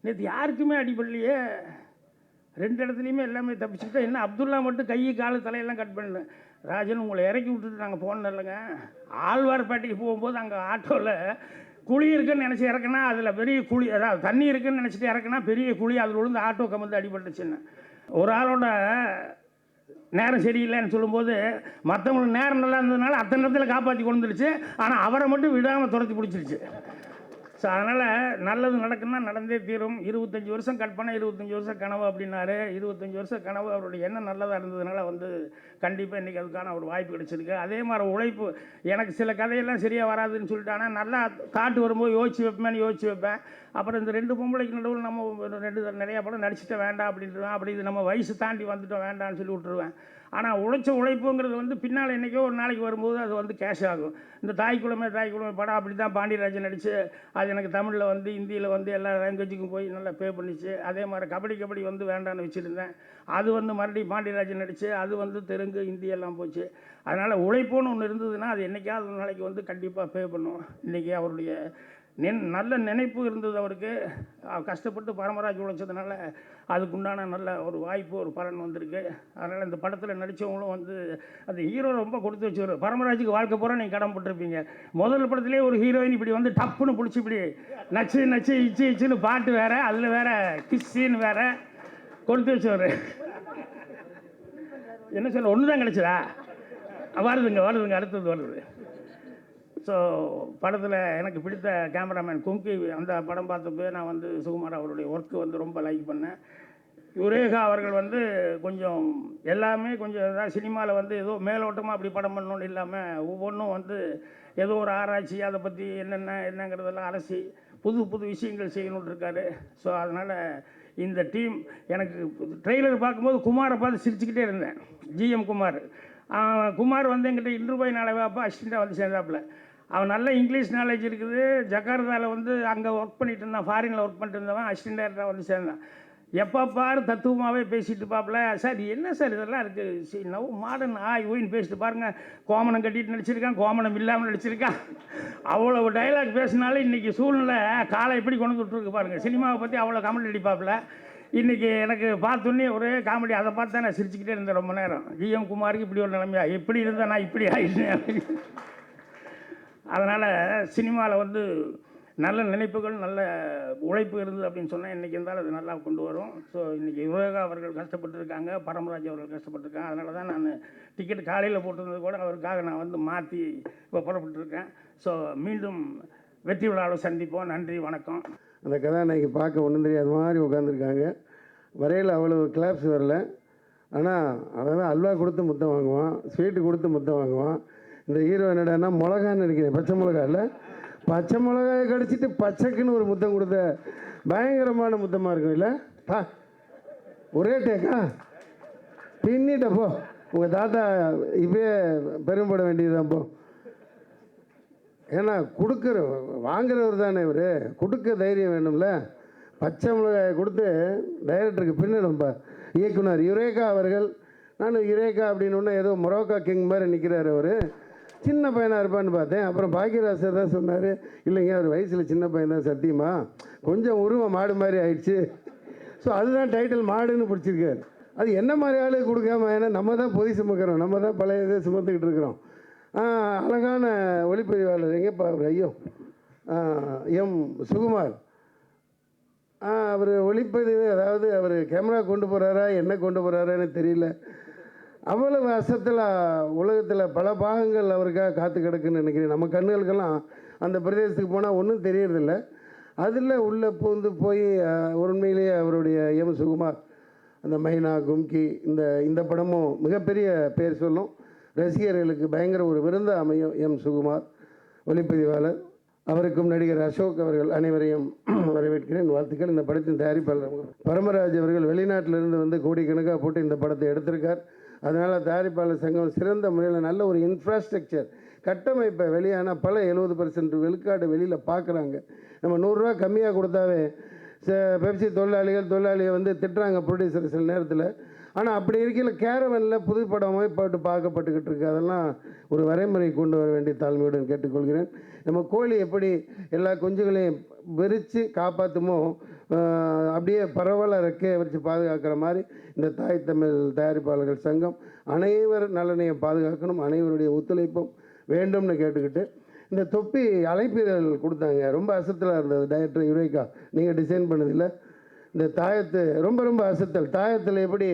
நேற்று யாருக்குமே அடிப்படலையே, 2 இடத்துலையுமே எல்லாமே தப்பிச்சுக்கிட்டோம். என்ன அப்துல்லா மட்டும் கை காலு தலையெல்லாம் கட் பண்ணல. ராஜன் உங்களை இறக்கி விட்டுட்டு நாங்கள் போனோம் இல்லைங்க, ஆழ்வார்பேட்டைக்கு போகும்போது அங்கே ஆட்டோவில் குழி இருக்குன்னு நினச்சி இறக்குனா அதில் பெரிய குழி, அதாவது தண்ணி இருக்குன்னு நினச்சிட்டு இறக்குனா பெரிய குழி, அதில் விழுந்து ஆட்டோ கமந்து அடிபட்டுச்சுன்னு. ஒரு ஆளோட நேரம் சரியில்லைன்னு சொல்லும்போது மற்றவங்களுக்கு நேரம் நல்லா இருந்ததுனால அத்தனை நேரத்தில் காப்பாற்றி கொண்டு வந்துடுச்சு. ஆனால் அவரை மட்டும் விடாமல் துரத்தி பிடிச்சிருச்சு. ஸோ அதனால் நல்லது நடக்குன்னா நடந்தே தீரும். 25 வருஷம் கற்பனை, 25 வருஷம் கனவு அப்படின்னாரு. 25 வருஷம் கனவு அவருடைய எண்ணம் நல்லதாக இருந்ததுனால கண்டிப்பாக இன்றைக்கி அதுக்கான ஒரு வாய்ப்பு கிடைச்சிருக்கு. அதே மாதிரி உழைப்பு. எனக்கு சில கதையெல்லாம் சரியாக வராதுன்னு சொல்லிட்டு, ஆனால் நல்லா தாட்டு வரும்போது யோசிச்சு வைப்பேன். அப்புறம் இந்த 2 பொம்பளைக்கு நடுவில் நம்ம நிறையா படம் நடிச்சுட்ட வேண்டாம் அப்படின்ட்டுருவேன். அப்படி இது நம்ம வயசு தாண்டி வந்துட்டோம் வேண்டாம்னு சொல்லி விட்டுருவேன். ஆனால் உழைச்ச உழைப்புங்கிறது பின்னால் என்றைக்கோ ஒரு நாளைக்கு வரும்போது அது கேஷ் ஆகும். இந்த தாய்க்குளமே படம் அப்படி தான் பாண்டியராஜன் நடித்து அது எனக்கு தமிழில் ஹிந்தியில் எல்லா லாங்குவேஜுக்கும் போய் நல்லா பே பண்ணிச்சு. அதே மாதிரி கபடி வேண்டான்னு வச்சுருந்தேன். அது மறுபடியும் பாண்டியராஜன் நடித்து அது தெலுங்கு ஹிந்தி எல்லாம் போச்சு. அதனால் உழைப்புன்னு ஒன்று இருந்ததுன்னா அது என்றைக்காவது ஒரு நாளைக்கு கண்டிப்பாக பே பண்ணும். இன்றைக்கி அவருடைய நல்ல நினைப்பு இருந்தது அவருக்கு. கஷ்டப்பட்டு பரமராஜ் உழைச்சதுனால அதுக்குண்டான நல்ல ஒரு வாய்ப்பு, ஒரு பலன் வந்திருக்கு. அதனால் இந்த படத்தில் நடித்தவங்களும் அந்த ஹீரோ ரொம்ப கொடுத்து வச்சுரு. பரமராஜுக்கு வாழ்க்கை பூரா நீங்கள் கடன் போட்டிருப்பீங்க. முதல் படத்துலேயே ஒரு ஹீரோயின் இப்படி டப்புன்னு பிடிச்சி இப்படி நச்சு நச்சு இச்சுன்னு பாட்டு வேறு, அதில் வேறு கிஸ்ஸின்னு வேறு கொடுத்து வச்சவர். என்ன சொல்ல, ஒன்று தான் கிடச்சதா? வருதுங்க அடுத்தது வருது. ஸோ படத்தில் எனக்கு பிடித்த கேமராமேன் கும்கி. அந்த படம் பார்த்தப்போ நான் சுகுமார் அவருடைய ஒர்க்கு ரொம்ப லைக் பண்ணேன். யுரேகா அவர்கள் கொஞ்சம் எல்லாமே கொஞ்சம் ஏதாவது சினிமாவில் ஏதோ மேலோட்டமாக அப்படி படம் பண்ணணுன்னு இல்லாமல் ஒவ்வொன்றும் ஏதோ ஒரு ஆராய்ச்சி, அதை பற்றி என்னங்கிறதெல்லாம் அலசி புது விஷயங்கள் செய்யணுன்னு இருக்காரு. ஸோ அதனால் இந்த டீம், எனக்கு ட்ரெய்லர் பார்க்கும்போது குமாரை பார்த்து சிரிச்சுக்கிட்டே இருந்தேன். ஜிஎம் குமார். குமார் என்கிட்ட இன்டர்வியூ நாளைவாப்பா அசிஸ்டண்ட்டாக சேர்ந்தாப்புல. அவன் நல்ல இங்கிலீஷ் நாலேஜ் இருக்குது. ஜகார்த்தாவில் அங்கே ஒர்க் பண்ணிட்டு இருந்தான், ஃபாரினில் ஒர்க் பண்ணிட்டு இருந்தவன் அசிஸ்டண்ட் டேரக்டராக சேர்ந்தான். எப்போ பாரு தத்துவமாகவே பேசிட்டு பாப்பில். சார் என்ன சார் இதெல்லாம் இருக்குது, நவ் மாடர்ன் ஓயின்னு பேசிட்டு பாருங்கள். கோமணம் கட்டிட்டு நடிச்சிருக்கான், கோமணம் இல்லாமல் நடிச்சிருக்கான். அவ்வளோ டைலாக் பேசினாலும் இன்றைக்கி சூழ்நிலை காலை எப்படி கொண்டு விட்டுருக்கு பாருங்கள். சினிமாவை பற்றி அவ்வளோ கமெண்ட் அடிப்பாப்பில். இன்றைக்கி எனக்கு பார்த்தோன்னே ஒரே காமெடி. அதை பார்த்து தான் நான் சிரிச்சுக்கிட்டே இருந்தேன் ரொம்ப நேரம். ஜிஎம் குமாருக்கு இப்படி ஒரு நிலைமையா, எப்படி இருந்தேன் நான் இப்படி ஆகிட்டேன். அதனால் சினிமாவில் நல்ல நினைப்புகள், நல்ல உழைப்பு இருந்தது அப்படின்னு சொன்னால் இன்றைக்கி இருந்தாலும் அது நல்லா கொண்டு வரும். ஸோ இன்றைக்கி யுரேகா அவர்கள் கஷ்டப்பட்டுருக்காங்க, பரமராஜ் அவர்கள் கஷ்டப்பட்டுருக்காங்க. அதனால தான் நான் டிக்கெட் காலையில் போட்டிருந்தது கூட அவருக்காக நான் மாற்றி இப்போ புறப்பட்டுருக்கேன். ஸோ மீண்டும் வெற்றி விழாவில் சந்திப்போம். நன்றி, வணக்கம். அந்த கதாநாயகி பார்க்க ஒன்றும் தெரியாத மாதிரி உட்காந்துருக்காங்க. வரையில் அவ்வளோ கிளாப்ஸ் வரல. ஆனால் அதாவது அல்வா கொடுத்து முத்தம் வாங்குவான், ஸ்வீட்டு கொடுத்து முத்தம் வாங்குவான். இந்த ஹீரோ என்னடான்னா மிளகான்னு நினைக்கிறேன், பச்சை மிளகா இல்லை, பச்சை மிளகாயை கடிச்சிட்டு பச்சைக்குன்னு ஒரு முத்தம் கொடுத்த பயங்கரமான முத்தமாக இருக்கும். இல்லை ஒரே டேக்கா பின்னிட்டப்போ உங்கள் தாத்தா இப்பயே பெரும்பட வேண்டியதுதான் போ. ஏன்னா வாங்குறவர் தானே இவர், கொடுக்க தைரியம் வேணும்ல. பச்சை மிளகாயை கொடுத்து டைரக்டருக்கு பின்னிடும்பா. இயக்குனர் யுரேகா அவர்கள். நான் யுரேகா அப்படின்னு ஏதோ மொரோக்கா கிங் மாதிரி நிற்கிறார் அவர். சின்ன பையனாக இருப்பான்னு பார்த்தேன். அப்புறம் பாக்கியராஜர் தான் சொன்னார், இல்லைங்க அவர் வயசில் சின்ன பையன் தான் சத்தியமா, கொஞ்சம் உருவம் மாடு மாதிரி ஆயிடுச்சு. ஸோ அதுதான் டைட்டில் மாடுன்னு பிடிச்சிருக்காரு. அது என்ன மாதிரி ஆளு கொடுக்காம, ஏன்னா நம்ம தான் பொதி சுமக்கிறோம், நம்ம தான் பழைய இதை சுமந்துக்கிட்டு இருக்கிறோம். அழகான ஒளிப்பதிவாளர் எங்கேப்பா அவர், ஐயோ எம் சுகுமார். அவர் ஒளிப்பதிவு, அதாவது அவர் கேமரா கொண்டு போகிறாரா என்ன கொண்டு போகிறாரான்னு தெரியல. அவ்வளவு அசத்தில் உலகத்தில் பல பாகங்கள் அவருக்காக காத்து கிடக்குன்னு நினைக்கிறேன். நம்ம கண்ணுகளுக்கெல்லாம் அந்த பிரதேசத்துக்கு போனால் ஒன்றும் தெரியறதில்ல. அதில் உள்ளே போய் உண்மையிலேயே அவருடைய எம் சுகுமார், அந்த மைனா கும்கி, இந்த படமும் மிகப்பெரிய பேர் சொல்லும். ரசிகர்களுக்கு பயங்கர ஒரு விருந்த அமையும். எம் சுகுமார் ஒளிப்பதிவாளர், அவருக்கும் நடிகர் அசோக் அவர்கள் அனைவரையும் வரவேற்கிறேன், வாழ்த்துக்கள். இந்த படத்தின் தயாரிப்பாளர் பரமராஜ் அவர்கள் வெளிநாட்டிலிருந்து கோடிக்கணக்காக போட்டு இந்த படத்தை எடுத்திருக்கார். அதனால் தயாரிப்பாளர் சங்கம் சிறந்த முறையில் நல்ல ஒரு இன்ஃப்ராஸ்ட்ரக்சர் கட்டமைப்பை வெளியானால் பல 70% விழுக்காடு வெளியில் பார்க்குறாங்க. நம்ம 100 ரூபா கம்மியாக கொடுத்தாவே பெப்சி தொழிலாளியை திட்டுறாங்க ப்ரொடியூசர் சில நேரத்தில். ஆனால் அப்படி இருக்கையில் கேரவனில் புது படமே போட்டு பார்க்கப்பட்டுக்கிட்டு இருக்கு. அதெல்லாம் ஒரு வரைமுறை கொண்டு வர வேண்டிய தாழ்மையுடன் கேட்டுக்கொள்கிறேன். நம்ம கோழி எப்படி எல்லா குஞ்சுகளையும் விரித்து காப்பாற்றுமோ, அப்படியே பரவலாக ரெக்கையை வச்சு பாதுகாக்கிற மாதிரி இந்த தாய் தமிழ் தயாரிப்பாளர்கள் சங்கம் அனைவர் நலனையும் பாதுகாக்கணும், அனைவருடைய ஒத்துழைப்பும் வேண்டும்னு கேட்டுக்கிட்டு, இந்த தொப்பி அழைப்பிதழ் கொடுத்தாங்க, ரொம்ப அசத்தலாக இருந்தது. டைரக்டர் யுரேகா நீங்கள் டிசைன் பண்ணதில்ல இந்த தாயத்து ரொம்ப ரொம்ப அசத்தல். தாயத்தில் எப்படி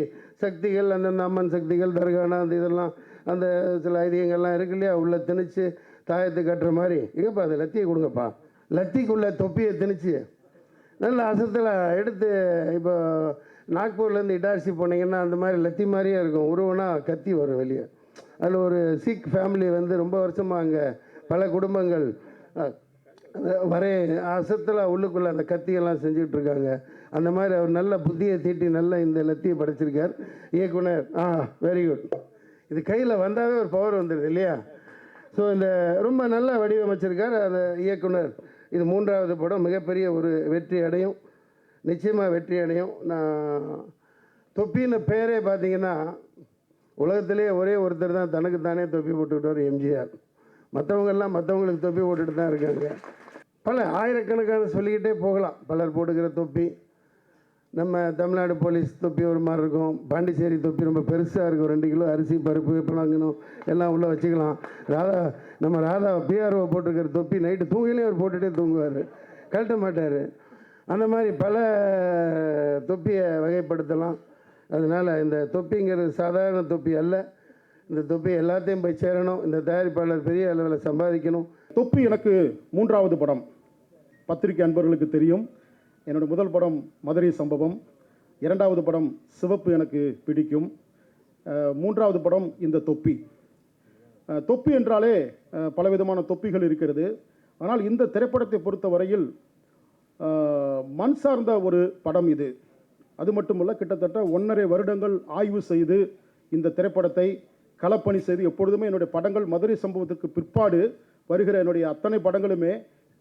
சக்திகள், அந்தந்த அம்மன் சக்திகள், தர்கானா அந்த இதெல்லாம் அந்த சில ஐதீகங்கள்லாம் இருக்கு இல்லையா, உள்ள திணிச்சு தாயத்து கட்டுற மாதிரி. எங்கப்பா அது லத்தியை கொடுங்கப்பா, லத்திக்குள்ள தொப்பியை திணிச்சு நல்ல அசத்தலாக எடுத்து. இப்போ நாக்பூர்லேருந்து இட்டார்சி போனீங்கன்னா அந்த மாதிரி லத்தி மாதிரியே இருக்கும். உருவனா கத்தி வரும் வெளியே. அதில் ஒரு சீக் ஃபேமிலி வந்து ரொம்ப வருஷமாக அங்கே பல குடும்பங்கள் வரைய அசத்தலாக உள்ளுக்குள்ளே அந்த கத்தியெல்லாம் செஞ்சுட்ருக்காங்க. அந்த மாதிரி அவர் நல்ல புத்தியை தீட்டி நல்ல இந்த லத்தியை படைச்சிருக்கார் இயக்குனர். Very good. இது கையில் வந்தாவே ஒரு பவர் வந்துடுது இல்லையா. ஸோ இந்த ரொம்ப நல்லா வடிவமைச்சிருக்கார் அந்த இயக்குனர். இது 3வது படம், மிகப்பெரிய ஒரு வெற்றி அடையும், நிச்சயமாக வெற்றி அடையும். நான் தொப்பின்னு பேரே பார்த்தீங்கன்னா உலகத்திலே ஒரே ஒருத்தர் தான் தனக்கு தானே தொப்பி போட்டுக்கிட்டார், எம்ஜிஆர். மற்றவங்கெல்லாம் மற்றவங்களுக்கு தொப்பி போட்டுட்டு தான் இருக்காங்க. பல ஆயிரக்கணக்கான சொல்லிக்கிட்டே போகலாம் பலர் போட்டுக்கிற தொப்பி. நம்ம தமிழ்நாடு போலீஸ் தொப்பி ஒரு மாதிரி இருக்கும், பாண்டிச்சேரி தொப்பி ரொம்ப பெருசாக இருக்கும், 2 கிலோ அரிசி பருப்பு பழங்கணும் எல்லாம் உள்ளே வச்சுக்கலாம். நம்ம ராதா பிஆர்ஓ போட்டிருக்கிற தொப்பி நைட்டு தூங்கிலே அவர் போட்டுகிட்டே தூங்குவார், கழட்ட மாட்டார். அந்த மாதிரி பல தொப்பியை வகைப்படுத்தலாம். அதனால் இந்த தொப்பிங்கிறது சாதாரண தொப்பி அல்ல. இந்த தொப்பி எல்லாத்தையும் போய் சேரணும். இந்த தயாரிப்பாளர் பெரிய அளவில் சம்பாதிக்கணும். தொப்பி எனக்கு 3வது படம். பத்திரிகை அன்பர்களுக்கு தெரியும், என்னோடய முதல் படம் மதுரை சம்பவம், 2வது படம் சிவப்பு எனக்கு பிடிக்கும், 3வது படம் இந்த தொப்பி. தொப்பி என்றாலே பலவிதமான தொப்பிகள் இருக்கிறது. ஆனால் இந்த திரைப்படத்தை பொறுத்த வரையில் மண் சார்ந்த ஒரு படம் இது. அது மட்டுமல்ல, கிட்டத்தட்ட 1.5 வருடங்கள் ஆய்வு செய்து இந்த திரைப்படத்தை களப்பணி செய்து, எப்பொழுதுமே என்னுடைய படங்கள் மதுரை சம்பவத்துக்கு பிற்பாடு வருகிற என்னுடைய அத்தனை படங்களுமே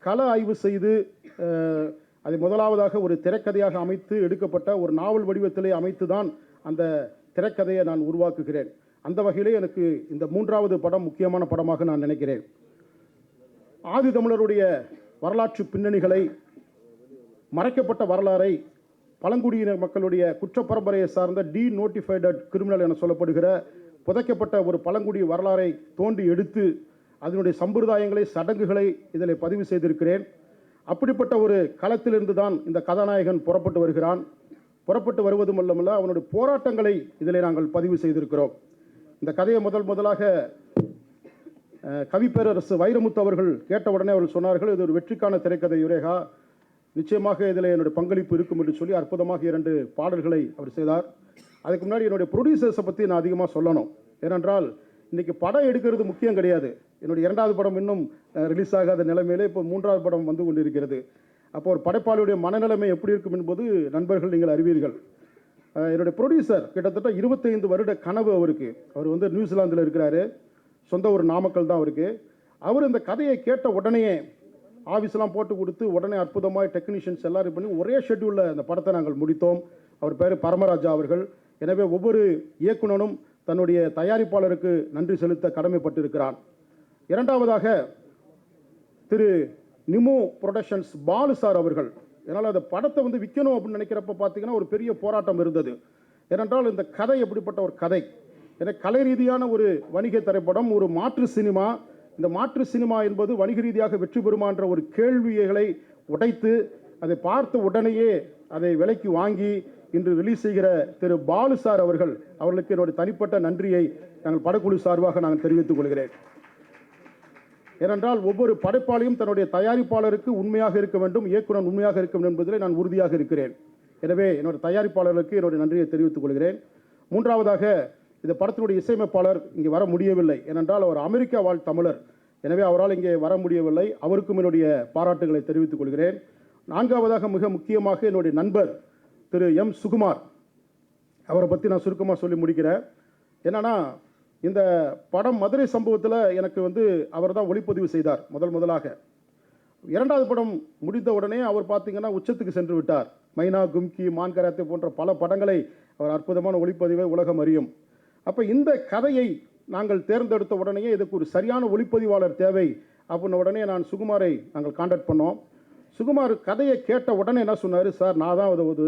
கள ஆய்வு செய்து அதை முதலாவதாக ஒரு திரைக்கதையாக அமைத்து எடுக்கப்பட்ட ஒரு நாவல் வடிவத்திலே அமைத்து தான் அந்த திரைக்கதையை நான் உருவாக்குகிறேன். அந்த வகையிலே எனக்கு இந்த 3வது படம் முக்கியமான படமாக நான் நினைக்கிறேன். ஆதி தமிழருடைய வரலாற்று பின்னணிகளை, மறைக்கப்பட்ட வரலாறை, பழங்குடியினர் மக்களுடைய குற்ற பரம்பரையை சார்ந்த டீநோட்டிஃபைடு கிரிமினல் என சொல்லப்படுகிற புதைக்கப்பட்ட ஒரு பழங்குடி வரலாறை தோண்டி எடுத்து அதனுடைய சம்பிரதாயங்களை, சடங்குகளை இதில் பதிவு செய்திருக்கிறேன். அப்படிப்பட்ட ஒரு களத்திலிருந்து தான் இந்த கதாநாயகன் புறப்பட்டு வருகிறான். புறப்பட்டு வருவதும் அல்லமல்ல, அவனுடைய போராட்டங்களை இதில் நாங்கள் பதிவு செய்திருக்கிறோம். இந்த கதையை முதலாக கவிப்பேரரசு வைரமுத்து அவர்கள் கேட்ட உடனே அவர்கள் சொன்னார்கள், இது ஒரு வெற்றிக்கான திரைக்கதை யுரேகா, நிச்சயமாக இதில் என்னுடைய பங்களிப்பு இருக்கும் என்று சொல்லி அற்புதமாக 2 பாடல்களை அவர் செய்தார். அதுக்கு முன்னாடி என்னுடைய ப்ரொடியூசர்ஸை பற்றி நான் அதிகமாக சொல்லணும். ஏனென்றால் இன்றைக்கி படம் எடுக்கிறது முக்கியம் கிடையாது. என்னுடைய 2வது படம் இன்னும் ரிலீஸ் ஆகாத நிலைமையிலே இப்போ 3வது படம் வந்து கொண்டு இருக்கிறது. அப்போ ஒரு படைப்பாளியுடைய மனநிலைமை எப்படி இருக்கும் என்பது நண்பர்கள் நீங்கள் அறிவீர்கள். என்னுடைய ப்ரொடியூசர் கிட்டத்தட்ட 25 வருட கனவு அவருக்கு. அவர் வந்து நியூசிலாந்தில் இருக்கிறாரு, சொந்த ஒரு நாமக்கல் தான் அவருக்கு. அவர் இந்த கதையை கேட்ட உடனேயே ஆஃபீஸ்லாம் போட்டு கொடுத்து உடனே அற்புதமாக டெக்னீஷியன்ஸ் எல்லாரும் பண்ணி ஒரே ஷெட்யூலில் அந்த படத்தை நாங்கள் முடித்தோம். அவர் பேர் பரமராஜா அவர்கள். எனவே ஒவ்வொரு இயக்குனரும் தன்னுடைய தயாரிப்பாளருக்கு நன்றி செலுத்த கடமைப்பட்டிருக்கிறான். 2வதாக திரு நிமோ புரொடக்ஷன்ஸ் பாலு சார் அவர்கள். ஏன்னால் அந்த படத்தை வந்து விற்கணும் அப்படின்னு நினைக்கிறப்ப பார்த்தீங்கன்னா ஒரு பெரிய போராட்டம் இருந்தது. ஏனென்றால் இந்த கதை எப்படிப்பட்ட ஒரு கதை, ஏன்னா கலை ரீதியான ஒரு வணிக திரைப்படம், ஒரு மாற்று சினிமா. இந்த மாற்று சினிமா என்பது வணிக ரீதியாக வெற்றி பெறுமான்ற ஒரு கேள்விகளை உடைத்து அதை பார்த்த உடனேயே அதை விலைக்கு வாங்கி இன்று ரிலீஸ் செய்கிற திரு பாலு சார் அவர்களுக்கு என்னுடைய தனிப்பட்ட நன்றியை நாங்கள் படக்குழு சார்பாக நான் தெரிவித்துக் கொள்கிறேன். ஏனென்றால் ஒவ்வொரு படைப்பாளியும் தன்னுடைய தயாரிப்பாளருக்கு உண்மையாக இருக்க வேண்டும், இயக்குனர் உண்மையாக இருக்க வேண்டும் என்பதிலே நான் உறுதியாக இருக்கிறேன். எனவே என்னுடைய தயாரிப்பாளர்களுக்கு என்னுடைய நன்றியை தெரிவித்துக் கொள்கிறேன். 3வதாக இந்த படத்தினுடைய இசையமைப்பாளர் இங்கே வர முடியவில்லை. ஏனென்றால் அவர் அமெரிக்கா வாழ் தமிழர். எனவே அவரால் இங்கே வர முடியவில்லை. அவருக்கும் என்னுடைய பாராட்டுகளை தெரிவித்துக் கொள்கிறேன். 4வதாக மிக முக்கியமாக என்னுடைய நண்பர் திரு எம் சுகுமார், அவரை பற்றி நான் சுருக்கமாக சொல்லி முடிக்கிறேன். என்னன்னா, இந்த படம் மதுரை சம்பவத்தில் எனக்கு வந்து அவர் தான் ஒளிப்பதிவு செய்தார் முதலாக. 2வது படம் முடிந்த உடனே அவர் பார்த்தீங்கன்னா உச்சத்துக்கு சென்று விட்டார். மைனா, கும்கி, மான் கராத்தே போன்ற பல படங்களை அவர் அற்புதமான ஒளிப்பதிவை உலகம் அறியும். அப்போ இந்த கதையை நாங்கள் தேர்ந்தெடுத்த உடனேயே இதுக்கு ஒரு சரியான ஒளிப்பதிவாளர் தேவை அப்படின்ன உடனே நான் சுகுமாரை நாங்கள் கான்டாக்ட் பண்ணோம். சுகுமார் கதையை கேட்ட உடனே என்ன சொன்னார், சார் நான் தான் அதை ஒரு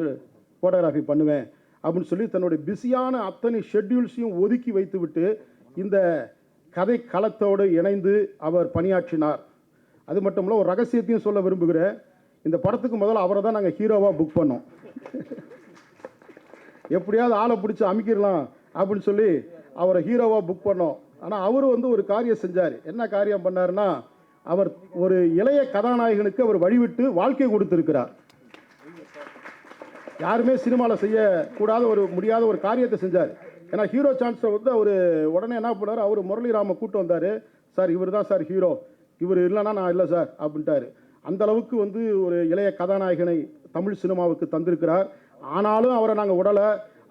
ஃபோட்டோகிராஃபி பண்ணுவேன் அப்படின்னு சொல்லி தன்னுடைய பிஸியான அத்தனை ஷெட்யூல்ஸையும் ஒதுக்கி வைத்துவிட்டு இந்த கதை களத்தோடு இணைந்து அவர் பணியாற்றினார். அது மட்டும் இல்லை, ஒரு ரகசியத்தையும் சொல்ல விரும்புகிறேன். இந்த படத்துக்கு முதல்ல அவரை தான் நாங்கள் ஹீரோவாக புக் பண்ணோம். எப்படியாவது ஆளை பிடிச்சி அமைக்கிடலாம் அப்படின்னு சொல்லி அவரை ஹீரோவாக புக் பண்ணோம். ஆனால் அவர் வந்து ஒரு காரியம் செஞ்சார். என்ன காரியம் பண்ணாருன்னா, அவர் ஒரு இளைய கதாநாயகனுக்கு அவர் வழிவிட்டு வாழ்க்கை கொடுத்திருக்கிறார். யாருமே சினிமாவில் செய்யக்கூடாத முடியாத ஒரு காரியத்தை செஞ்சார். ஏன்னா ஹீரோ சான்ஸை வந்து அவர் உடனே என்ன பண்ணார், அவர் முரளிராம கூட்டு வந்தார். சார் இவர் தான் சார் ஹீரோ, இவர் இல்லைன்னா நான் இல்லை சார் அப்படின்ட்டார். அந்த அளவுக்கு வந்து ஒரு இளைய கதாநாயகனை தமிழ் சினிமாவுக்கு தந்திருக்கிறார். ஆனாலும் அவரை நாங்கள் உடலை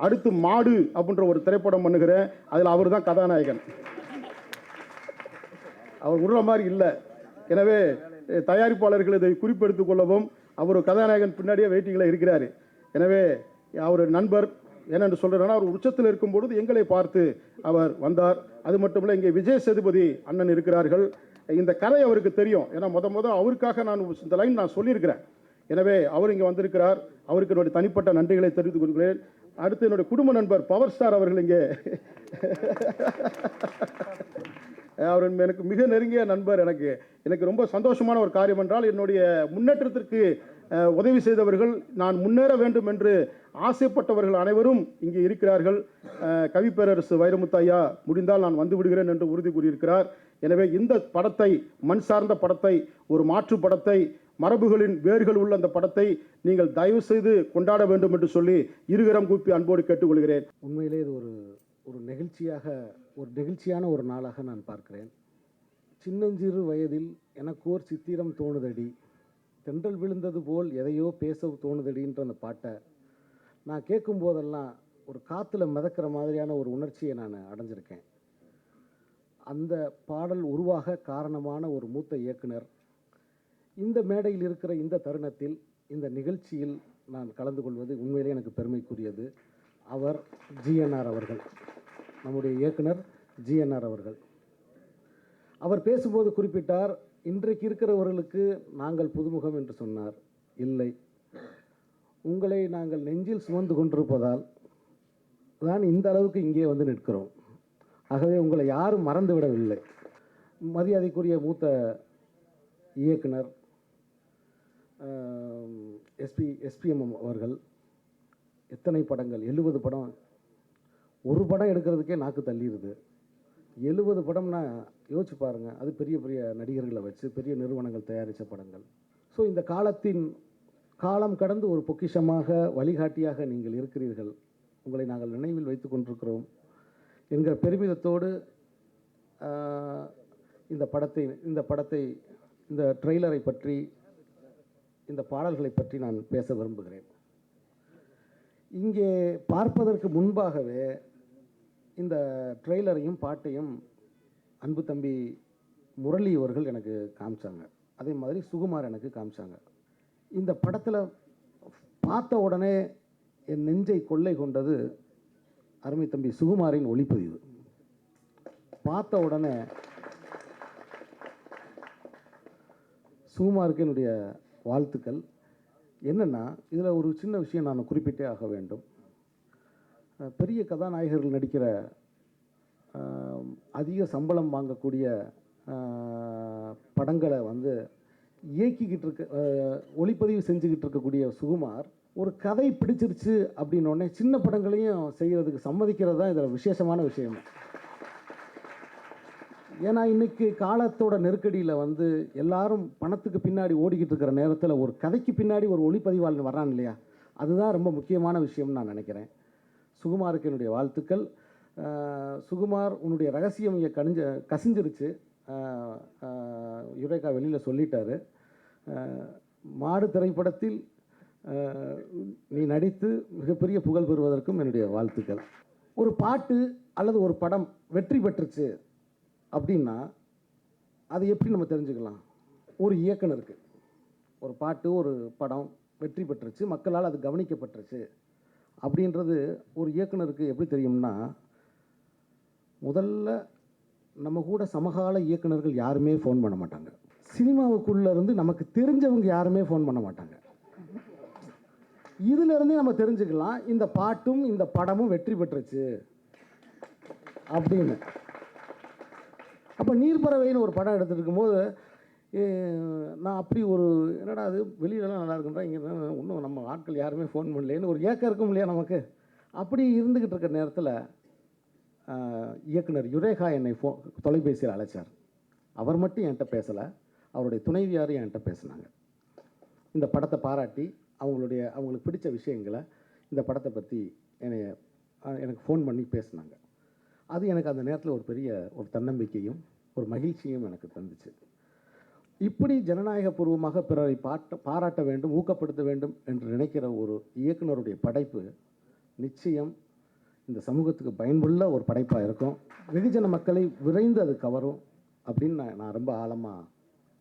அடுத்து மாடு அப்படின்ற ஒரு திரைப்படம் பண்ணுகிறேன், அதில் அவர் தான் கதாநாயகன். அவர் உள்ள மாதிரி இல்லை. எனவே தயாரிப்பாளர்கள் இதை குறிப்பெடுத்துக் கொள்ளவும், அவர் கதாநாயகன் பின்னாடியே வெயிட்டிங்கில் இருக்கிறார். எனவே அவர் நண்பர் என்னென்று சொல்கிறேன்னா, அவர் உச்சத்தில் இருக்கும்பொழுது எங்களை பார்த்து அவர் வந்தார். அது மட்டும் இல்லை, இங்கே விஜய் சேதுபதி அண்ணன் இருக்கிறார்கள். இந்த கதை அவருக்கு தெரியும். ஏன்னா அவருக்காக நான் இந்த லைன் நான் சொல்லியிருக்கிறேன். எனவே அவர் இங்கே வந்திருக்கிறார். அவருக்கு என்னுடைய தனிப்பட்ட நன்றிகளை தெரிவித்துக் கொள்கிறேன். அடுத்து என்னுடைய குடும்ப நண்பர் பவர் ஸ்டார் அவர்கள் இங்கே அவர் எனக்கு மிக நெருங்கிய நண்பர். எனக்கு ரொம்ப சந்தோஷமான ஒரு காரியம் என்றால், என்னுடைய முன்னேற்றத்திற்கு உதவி செய்தவர்கள், நான் முன்னேற வேண்டும் என்று ஆசைப்பட்டவர்கள் அனைவரும் இங்கே இருக்கிறார்கள். கவிப்பேரரசு வைரமுத்து ஐயா முடிந்தால் நான் வந்து விடுகிறேன் என்று உறுதி கூறியிருக்கிறார். எனவே இந்த படத்தை, மண் சார்ந்த படத்தை, ஒரு மாற்று படத்தை, மரபுகளின் வேர்கள் உள்ள அந்த படத்தை நீங்கள் தயவு செய்து கொண்டாட வேண்டும் என்று சொல்லி இருகரம் கூப்பி அன்போடு கேட்டுக்கொள்கிறேன். உண்மையிலே இது ஒரு நெகிழ்ச்சியான ஒரு நாளாக நான் பார்க்கிறேன். சின்னஞ்சிறு வயதில் எனக்கு ஓர் சித்திரம் தோணுதடி, தென்றல் விழுந்தது போல் எதையோ பேச தோணுதடின்ற அந்த பாட்டை நான் கேட்கும் போதெல்லாம் ஒரு காற்றுல மிதக்கிற மாதிரியான ஒரு உணர்ச்சியை நான் அடைஞ்சிருக்கேன். அந்த பாடல் உருவாக காரணமான ஒரு மூத்த இயக்குனர் இந்த மேடையில் இருக்கிற இந்த தருணத்தில், இந்த நிகழ்ச்சியில் நான் கலந்து கொள்வது உண்மையிலே எனக்கு பெருமைக்குரியது. அவர் ஜிஎன்ஆர் அவர்கள், நம்முடைய இயக்குனர் ஜிஎன்ஆர் அவர்கள். அவர் பேசும்போது குறிப்பிட்டார், இன்றைக்கு இருக்கிறவர்களுக்கு நாங்கள் புதுமுகம் என்று சொன்னார். இல்லை, உங்களை நாங்கள் நெஞ்சில் சுமந்து கொண்டிருப்பதால் தான் இந்த அளவுக்கு இங்கே வந்து நிற்கிறோம். ஆகவே உங்களை யாரும் மறந்து விடவில்லை. மரியாதைக்குரிய மூத்த இயக்குனர் எஸ்பிஎம் அவர்கள் எத்தனை படங்கள், 70 படம். ஒரு படம் எடுக்கிறதுக்கே நாக்கு தள்ளிடுது. 70 படம்னா யோசிச்சு பாருங்கள். அது பெரிய பெரிய நடிகர்களை வச்சு பெரிய நிறுவனங்கள் தயாரித்த படங்கள். ஸோ இந்த காலம் கடந்து ஒரு பொக்கிஷமாக, வழிகாட்டியாக நீங்கள் இருக்கிறீர்கள். உங்களை நாங்கள் நினைவில் வைத்து கொண்டிருக்கிறோம் என்கிற பெருமிதத்தோடு இந்த ட்ரெய்லரை பற்றி, இந்த பாடல்களை பற்றி நான் பேச விரும்புகிறேன். இங்கே பார்ப்பதற்கு முன்பாகவே இந்த ட்ரெய்லரையும் பாட்டையும் அன்பு தம்பி முரளி அவர்கள் எனக்கு காமிச்சாங்க. அதே மாதிரி சுகுமார் எனக்கு காமிச்சாங்க. இந்த படத்தில் பார்த்த உடனே என் நெஞ்சை கொள்ளை கொண்டது அருமை தம்பி சுகுமாரின் ஒளிப்பதிவு. பார்த்த உடனே சுகுமாருக்கு என்னுடைய வாழ்த்துக்கள். என்னென்னா, இதில் ஒரு சின்ன விஷயம் நான் குறிப்பிட்டே ஆக வேண்டும். பெரிய கதாநாயகர்கள் நடிக்கிற, அதிக சம்பளம் வாங்கக்கூடிய படங்களை வந்து இயக்கிக்கிட்டு ஒளிப்பதிவு செஞ்சுக்கிட்டு இருக்கக்கூடிய சுகுமார், ஒரு கதை பிடிச்சிருச்சு அப்படின்னோடனே சின்ன படங்களையும் செய்கிறதுக்கு சம்மதிக்கிறது தான் இதில் விசேஷமான விஷயம். ஏன்னா இன்றைக்கி காலத்தோட நெருக்கடியில் வந்து எல்லாரும் பணத்துக்கு பின்னாடி ஓடிக்கிட்டு இருக்கிற நேரத்தில் ஒரு கதைக்கு பின்னாடி ஒரு ஒளிப்பதிவாளன் வர்றான் இல்லையா, அதுதான் ரொம்ப முக்கியமான விஷயம்னு நான் நினைக்கிறேன். சுகுமாருக்கு என்னுடைய வாழ்த்துக்கள். சுகுமார், உன்னுடைய ரகசியம் இங்கே கசிஞ்சிருச்சு. யுரேகா வெளியில் சொல்லிட்டாரு. மாடு திரைப்படத்தில் நீ நடித்து மிகப்பெரிய புகழ் பெறுவதற்கும் என்னுடைய வாழ்த்துக்கள். ஒரு பாட்டு அல்லது ஒரு படம் வெற்றி பெற்றுச்சு அப்படின்னா அது எப்படி நம்ம தெரிஞ்சுக்கலாம்? ஒரு இயக்குனருக்கு ஒரு பாட்டு, ஒரு படம் வெற்றி பெற்றுச்சு, மக்களால் அது கவனிக்கப்பட்டுருச்சு அப்படின்றது ஒரு இயக்குனருக்கு எப்படி தெரியும்னா, முதல்ல நம்ம கூட சமகால இயக்குனர்கள் யாருமே ஃபோன் பண்ண மாட்டாங்க. சினிமாவுக்குள்ளே இருந்து நமக்கு தெரிஞ்சவங்க யாருமே ஃபோன் பண்ண மாட்டாங்க. இதிலிருந்தே நம்ம தெரிஞ்சுக்கலாம் இந்த பாட்டும் இந்த படமும் வெற்றி பெற்றுச்சு அப்படின்னு. அப்போ நீர்ப்பறவைன்னு ஒரு படம் எடுத்துட்டு இருக்கும்போது நான் அப்படி ஒரு என்னடா அது வெளியிலலாம் நல்லா இருக்குன்றா, இங்கே இன்னும் நம்ம ஆட்கள் யாருமே ஃபோன் பண்ணலேன்னு ஒரு ஏக்கம் இருக்கும் இல்லையா நமக்கு. அப்படி இருந்துக்கிட்டு இருக்கிற நேரத்தில் இயக்குனர் யுரேகா என்னை தொலைபேசியில் அழைச்சார். அவர் மட்டும் என்கிட்ட பேசலை, அவருடைய துணைவியாரும் என்கிட்ட பேசினாங்க. இந்த படத்தை பாராட்டி அவங்களுக்கு பிடிச்ச விஷயங்களை, இந்த படத்தை பற்றி எனக்கு ஃபோன் பண்ணி பேசினாங்க. அது எனக்கு அந்த நேரத்தில் ஒரு பெரிய ஒரு தன்னம்பிக்கையும் ஒரு மகிழ்ச்சியும் எனக்கு தந்துச்சு. இப்படி ஜனநாயகபூர்வமாக பிறரை பாராட்ட வேண்டும், ஊக்கப்படுத்த வேண்டும் என்று நினைக்கிற ஒரு இயக்குனருடைய படைப்பு நிச்சயம் இந்த சமூகத்துக்கு பயனுள்ள ஒரு படைப்பாக இருக்கும். வெகுஜன மக்களை விரைந்து அது கவரும் அப்படின்னு நான் ரொம்ப ஆழமாக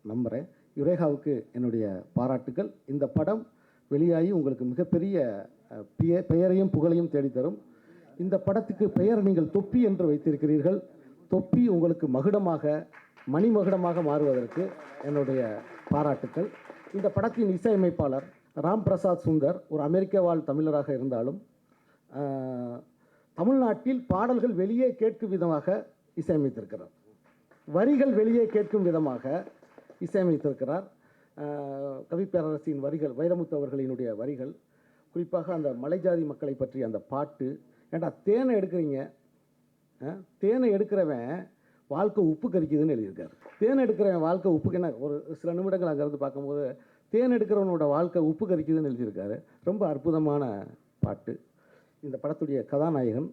நம்புகிறேன். யுரேகாவுக்கு என்னுடைய பாராட்டுக்கள். இந்த படம் வெளியாகி உங்களுக்கு மிகப்பெரிய பெயரையும் புகழையும் தேடித்தரும். இந்த படத்துக்கு பெயர் நீங்கள் தொப்பி என்று வைத்திருக்கிறீர்கள். தொப்பி உங்களுக்கு மகுடமாக, மணிமகுடமாக மாறுவதற்கு என்னுடைய பாராட்டுக்கள். இந்த படத்தின் இசையமைப்பாளர் ராம் பிரசாத் சுந்தர் ஒரு அமெரிக்க வாழ் தமிழராக இருந்தாலும் தமிழ்நாட்டில் பாடல்கள் வெளியே கேட்கும் விதமாக இசையமைத்திருக்கிறார். வரிகள் வெளியே கேட்கும் விதமாக இசையமைத்திருக்கிறார். கவிப்பேரரசின் வரிகள், வைரமுத்து அவர்களினுடைய வரிகள், குறிப்பாக அந்த மலைஜாதி மக்களை பற்றி அந்த பாட்டு. ஏண்டா தேனை எடுக்கிறீங்க, தேனை எடுக்கிறவன் வாழ்க்கை உப்பு கரிக்குதுன்னு எழுதியிருக்காரு. தேன் எடுக்கிறவன் வாழ்க்கை உப்பு, என்ன ஒரு சில நிமிடங்கள் அங்கேருந்து பார்க்கும்போது தேன் எடுக்கிறவனோட வாழ்க்கை உப்பு கரிக்குதுன்னு எழுதியிருக்காரு. ரொம்ப அற்புதமான பாட்டு. இந்த படத்துடைய கதாநாயகன்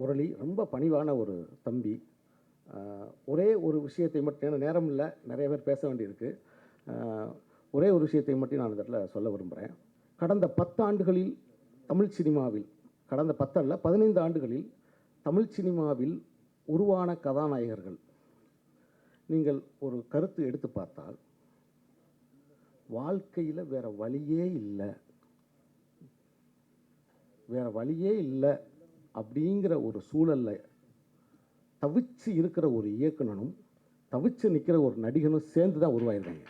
முரளி ரொம்ப பணிவான ஒரு தம்பி. ஒரே ஒரு விஷயத்தை மட்டும், ஏன்னா நேரம் இல்லை, நிறைய பேர் பேச வேண்டியிருக்கு. ஒரே ஒரு விஷயத்தை மட்டும் நான் இந்த இடத்துல சொல்ல விரும்புகிறேன். கடந்த 10 ஆண்டுகளில் தமிழ் சினிமாவில், கடந்த 10 அல்ல 15 ஆண்டுகளில் தமிழ் சினிமாவில் உருவான கதாநாயகர்கள் நீங்கள் ஒரு கருத்து எடுத்து பார்த்தால், வாழ்க்கையில் வேறு வழியே இல்லை அப்படிங்கிற ஒரு சூழலில் தவிச்சு இருக்கிற ஒரு இயக்குனனும் தவிச்சு நிற்கிற ஒரு நடிகனும் சேர்ந்து தான் உருவாயிருக்காங்க.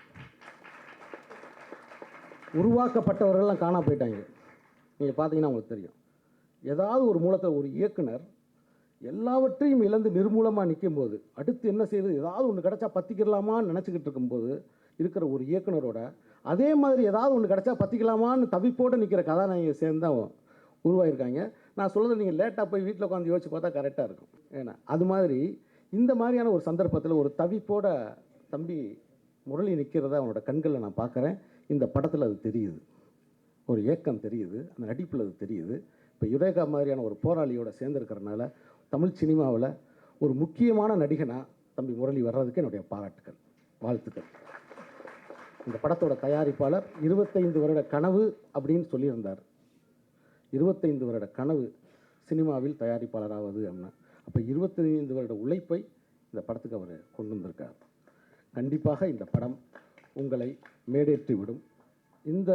உருவாக்கப்பட்டவர்கள்லாம் காணா போயிட்டாங்க. நீங்கள் பார்த்தீங்கன்னா உங்களுக்கு தெரியும். ஏதாவது ஒரு மூலத்தில் ஒரு இயக்குனர் எல்லாவற்றையும் இழந்து நிர்மூலமாக நிற்கும்போது, அடுத்து என்ன செய்யுது, ஏதாவது ஒன்று கிடச்சா பற்றிக்கலாமான்னு நினச்சிக்கிட்டு இருக்கும்போது இருக்கிற ஒரு இயக்குனரோட அதே மாதிரி ஏதாவது ஒன்று கிடச்சா பற்றிக்கலாமான்னு தவிப்போடு நிற்கிற கதாநாயகி சேர்ந்து தான் உருவாயிருக்காங்க. நான் சொல்கிறது நீங்கள் லேட்டாக போய் வீட்டில் உட்காந்து யோசிச்சு பார்த்தா கரெக்டாக இருக்கும். ஏன்னா அது மாதிரி இந்த மாதிரியான ஒரு சந்தர்ப்பத்தில் ஒரு தவிப்போட தம்பி முரளி நிற்கிறத அவனோட கண்களில் நான் பார்க்குறேன். இந்த படத்தில் அது தெரியுது, ஒரு ஏக்கம் தெரியுது, அந்த நடிப்பில் அது தெரியுது. இப்போ யுரேகா மாதிரியான ஒரு போராளியோட சேர்ந்துருக்கிறனால தமிழ் சினிமாவில் ஒரு முக்கியமான நடிகனாக தம்பி முரளி வர்றதுக்கு என்னுடைய பாராட்டுக்கள், வாழ்த்துக்கள். இந்த படத்தோட தயாரிப்பாளர் 25 வருட கனவு அப்படின்னு சொல்லியிருந்தார். 25 வருட கனவு சினிமாவில் தயாரிப்பாளராவது அப்படின்னா, அப்போ 25 வருட உழைப்பை இந்த படத்துக்கு அவர் கொண்டு வந்திருக்கார். கண்டிப்பாக இந்த படம் உங்களை மேடேற்றி விடும். இந்த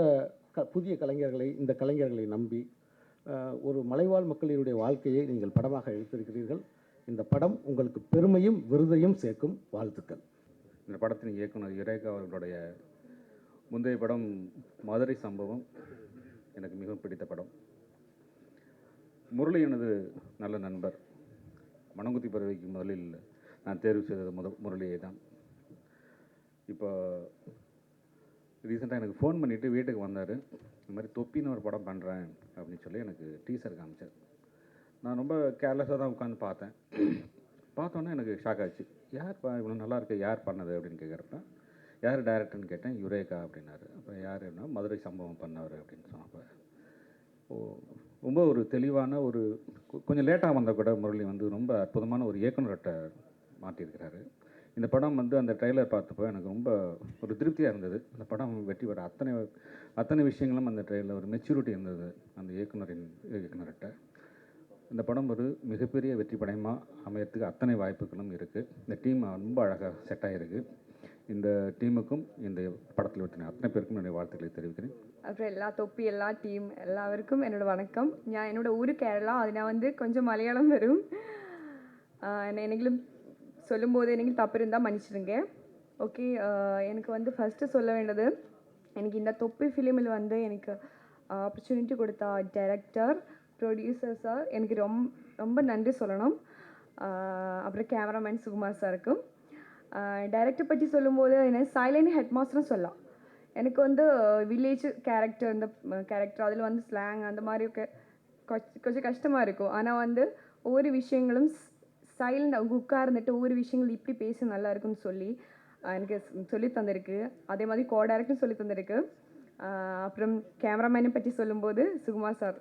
புதிய கலைஞர்களை, இந்த கலைஞர்களை நம்பி ஒரு மலைவாழ் மக்களினுடைய வாழ்க்கையை நீங்கள் படமாக எடுத்திருக்கிறீர்கள். இந்த படம் உங்களுக்கு பெருமையும் விருதையும் சேர்க்கும். வாழ்த்துக்கள். இந்த படத்தின் இயக்குனர் யுரேகா அவர்களுடைய முந்தைய படம் மதுரை சம்பவம் எனக்கு மிகவும் பிடித்த படம். முரளி எனது நல்ல நண்பர். மணங்குத்தி பறவைக்கு முதலில் நான் தேர்வு செய்தது முரளியை தான். இப்போ ரீசெண்டாக எனக்கு ஃபோன் பண்ணிவிட்டு வீட்டுக்கு வந்தார். இந்த மாதிரி தொப்பின்னு ஒரு படம் பண்ணுறேன் அப்படின்னு சொல்லி எனக்கு டீசர் காமிச்சார். நான் ரொம்ப கேர்லெஸ்ஸாக தான் உட்காந்து பார்த்தேன். பார்த்தோன்னே எனக்கு ஷாக் ஆச்சு. யார் இவ்வளோ நல்லா இருக்கு, யார் பண்ணது அப்படின்னு கேட்குறப்ப, யார் டைரக்டர்னு கேட்டேன். யுரேகா அப்படின்னாரு. அப்போ யார் அப்படின்னா மதுரை சம்பவம் பண்ணவர் அப்படின்னு சொன்னப்போ, ரொம்ப ஒரு தெளிவான ஒரு கொஞ்சம் லேட்டாக வந்தால் கூட முரளி வந்து ரொம்ப அற்புதமான ஒரு இயக்குனர்கிட்ட மாட்டியிருக்கிறாரு. இந்த படம் வந்து அந்த ட்ரெய்லர் பார்த்தப்போ எனக்கு ரொம்ப ஒரு திருப்தியாக இருந்தது. இந்த படம் வெற்றி பெற அத்தனை விஷயங்களும் அந்த ட்ரெய்லர் ஒரு மெச்சூரிட்டி இருந்தது அந்த இயக்குனர்கிட்ட. இந்த படம் ஒரு மிகப்பெரிய வெற்றி படமாக அமையறதுக்கு அத்தனை வாய்ப்புகளும் இருக்குது. இந்த டீம் ரொம்ப அழகாக செட் ஆகிருக்கு. இந்த டீமுக்கும் இந்த படத்தில் வெற்றின அத்தனை பேருக்கும் என்னுடைய வாழ்த்துக்களை தெரிவிக்கிறேன். அப்புறம் எல்லா தொப்பி எல்லா டீம் எல்லாருக்கும் என்னோடய வணக்கம். என்னோடய ஊர் கேரளா. அது நான் வந்து கொஞ்சம் மலையாளம் வரும். என்னைகளும் சொல்லும்போது எனக்கு தப்பு இருந்தால் மன்னிச்சிடுங்க. ஓகே, எனக்கு வந்து ஃபஸ்ட்டு சொல்ல வேண்டியது, எனக்கு இந்த தொப்பி ஃபிலிமில் வந்து எனக்கு ஆப்பர்ச்சுனிட்டி கொடுத்த டைரக்டர், ப்ரொடியூசர் சார், எனக்கு ரொம்ப நன்றி சொல்லணும். அப்புறம் கேமராமேன் சுகுமார் சாருக்கும். டைரக்டர் பற்றி சொல்லும்போது என்ன சைலண்ட் ஹெட் மாஸ்டர்னு சொல்லலாம். எனக்கு வந்து வில்லேஜ் கேரக்டர் இந்த கேரக்டர் அதில் வந்து ஸ்லாங் அந்த மாதிரி கொஞ்சம் கஷ்டமாக இருக்கும். ஆனால் வந்து ஒவ்வொரு விஷயங்களும் சைலண்ட் அவங்க உட்கார்ந்துட்டு ஒவ்வொரு விஷயங்கள் இப்படி பேச நல்லா இருக்குன்னு சொல்லி எனக்கு சொல்லி தந்திருக்கு. அதே மாதிரி கோ டைரக்டரும் சொல்லி தந்திருக்கு. அப்புறம் கேமராமேனை பற்றி சொல்லும்போது சுகுமார் சார்,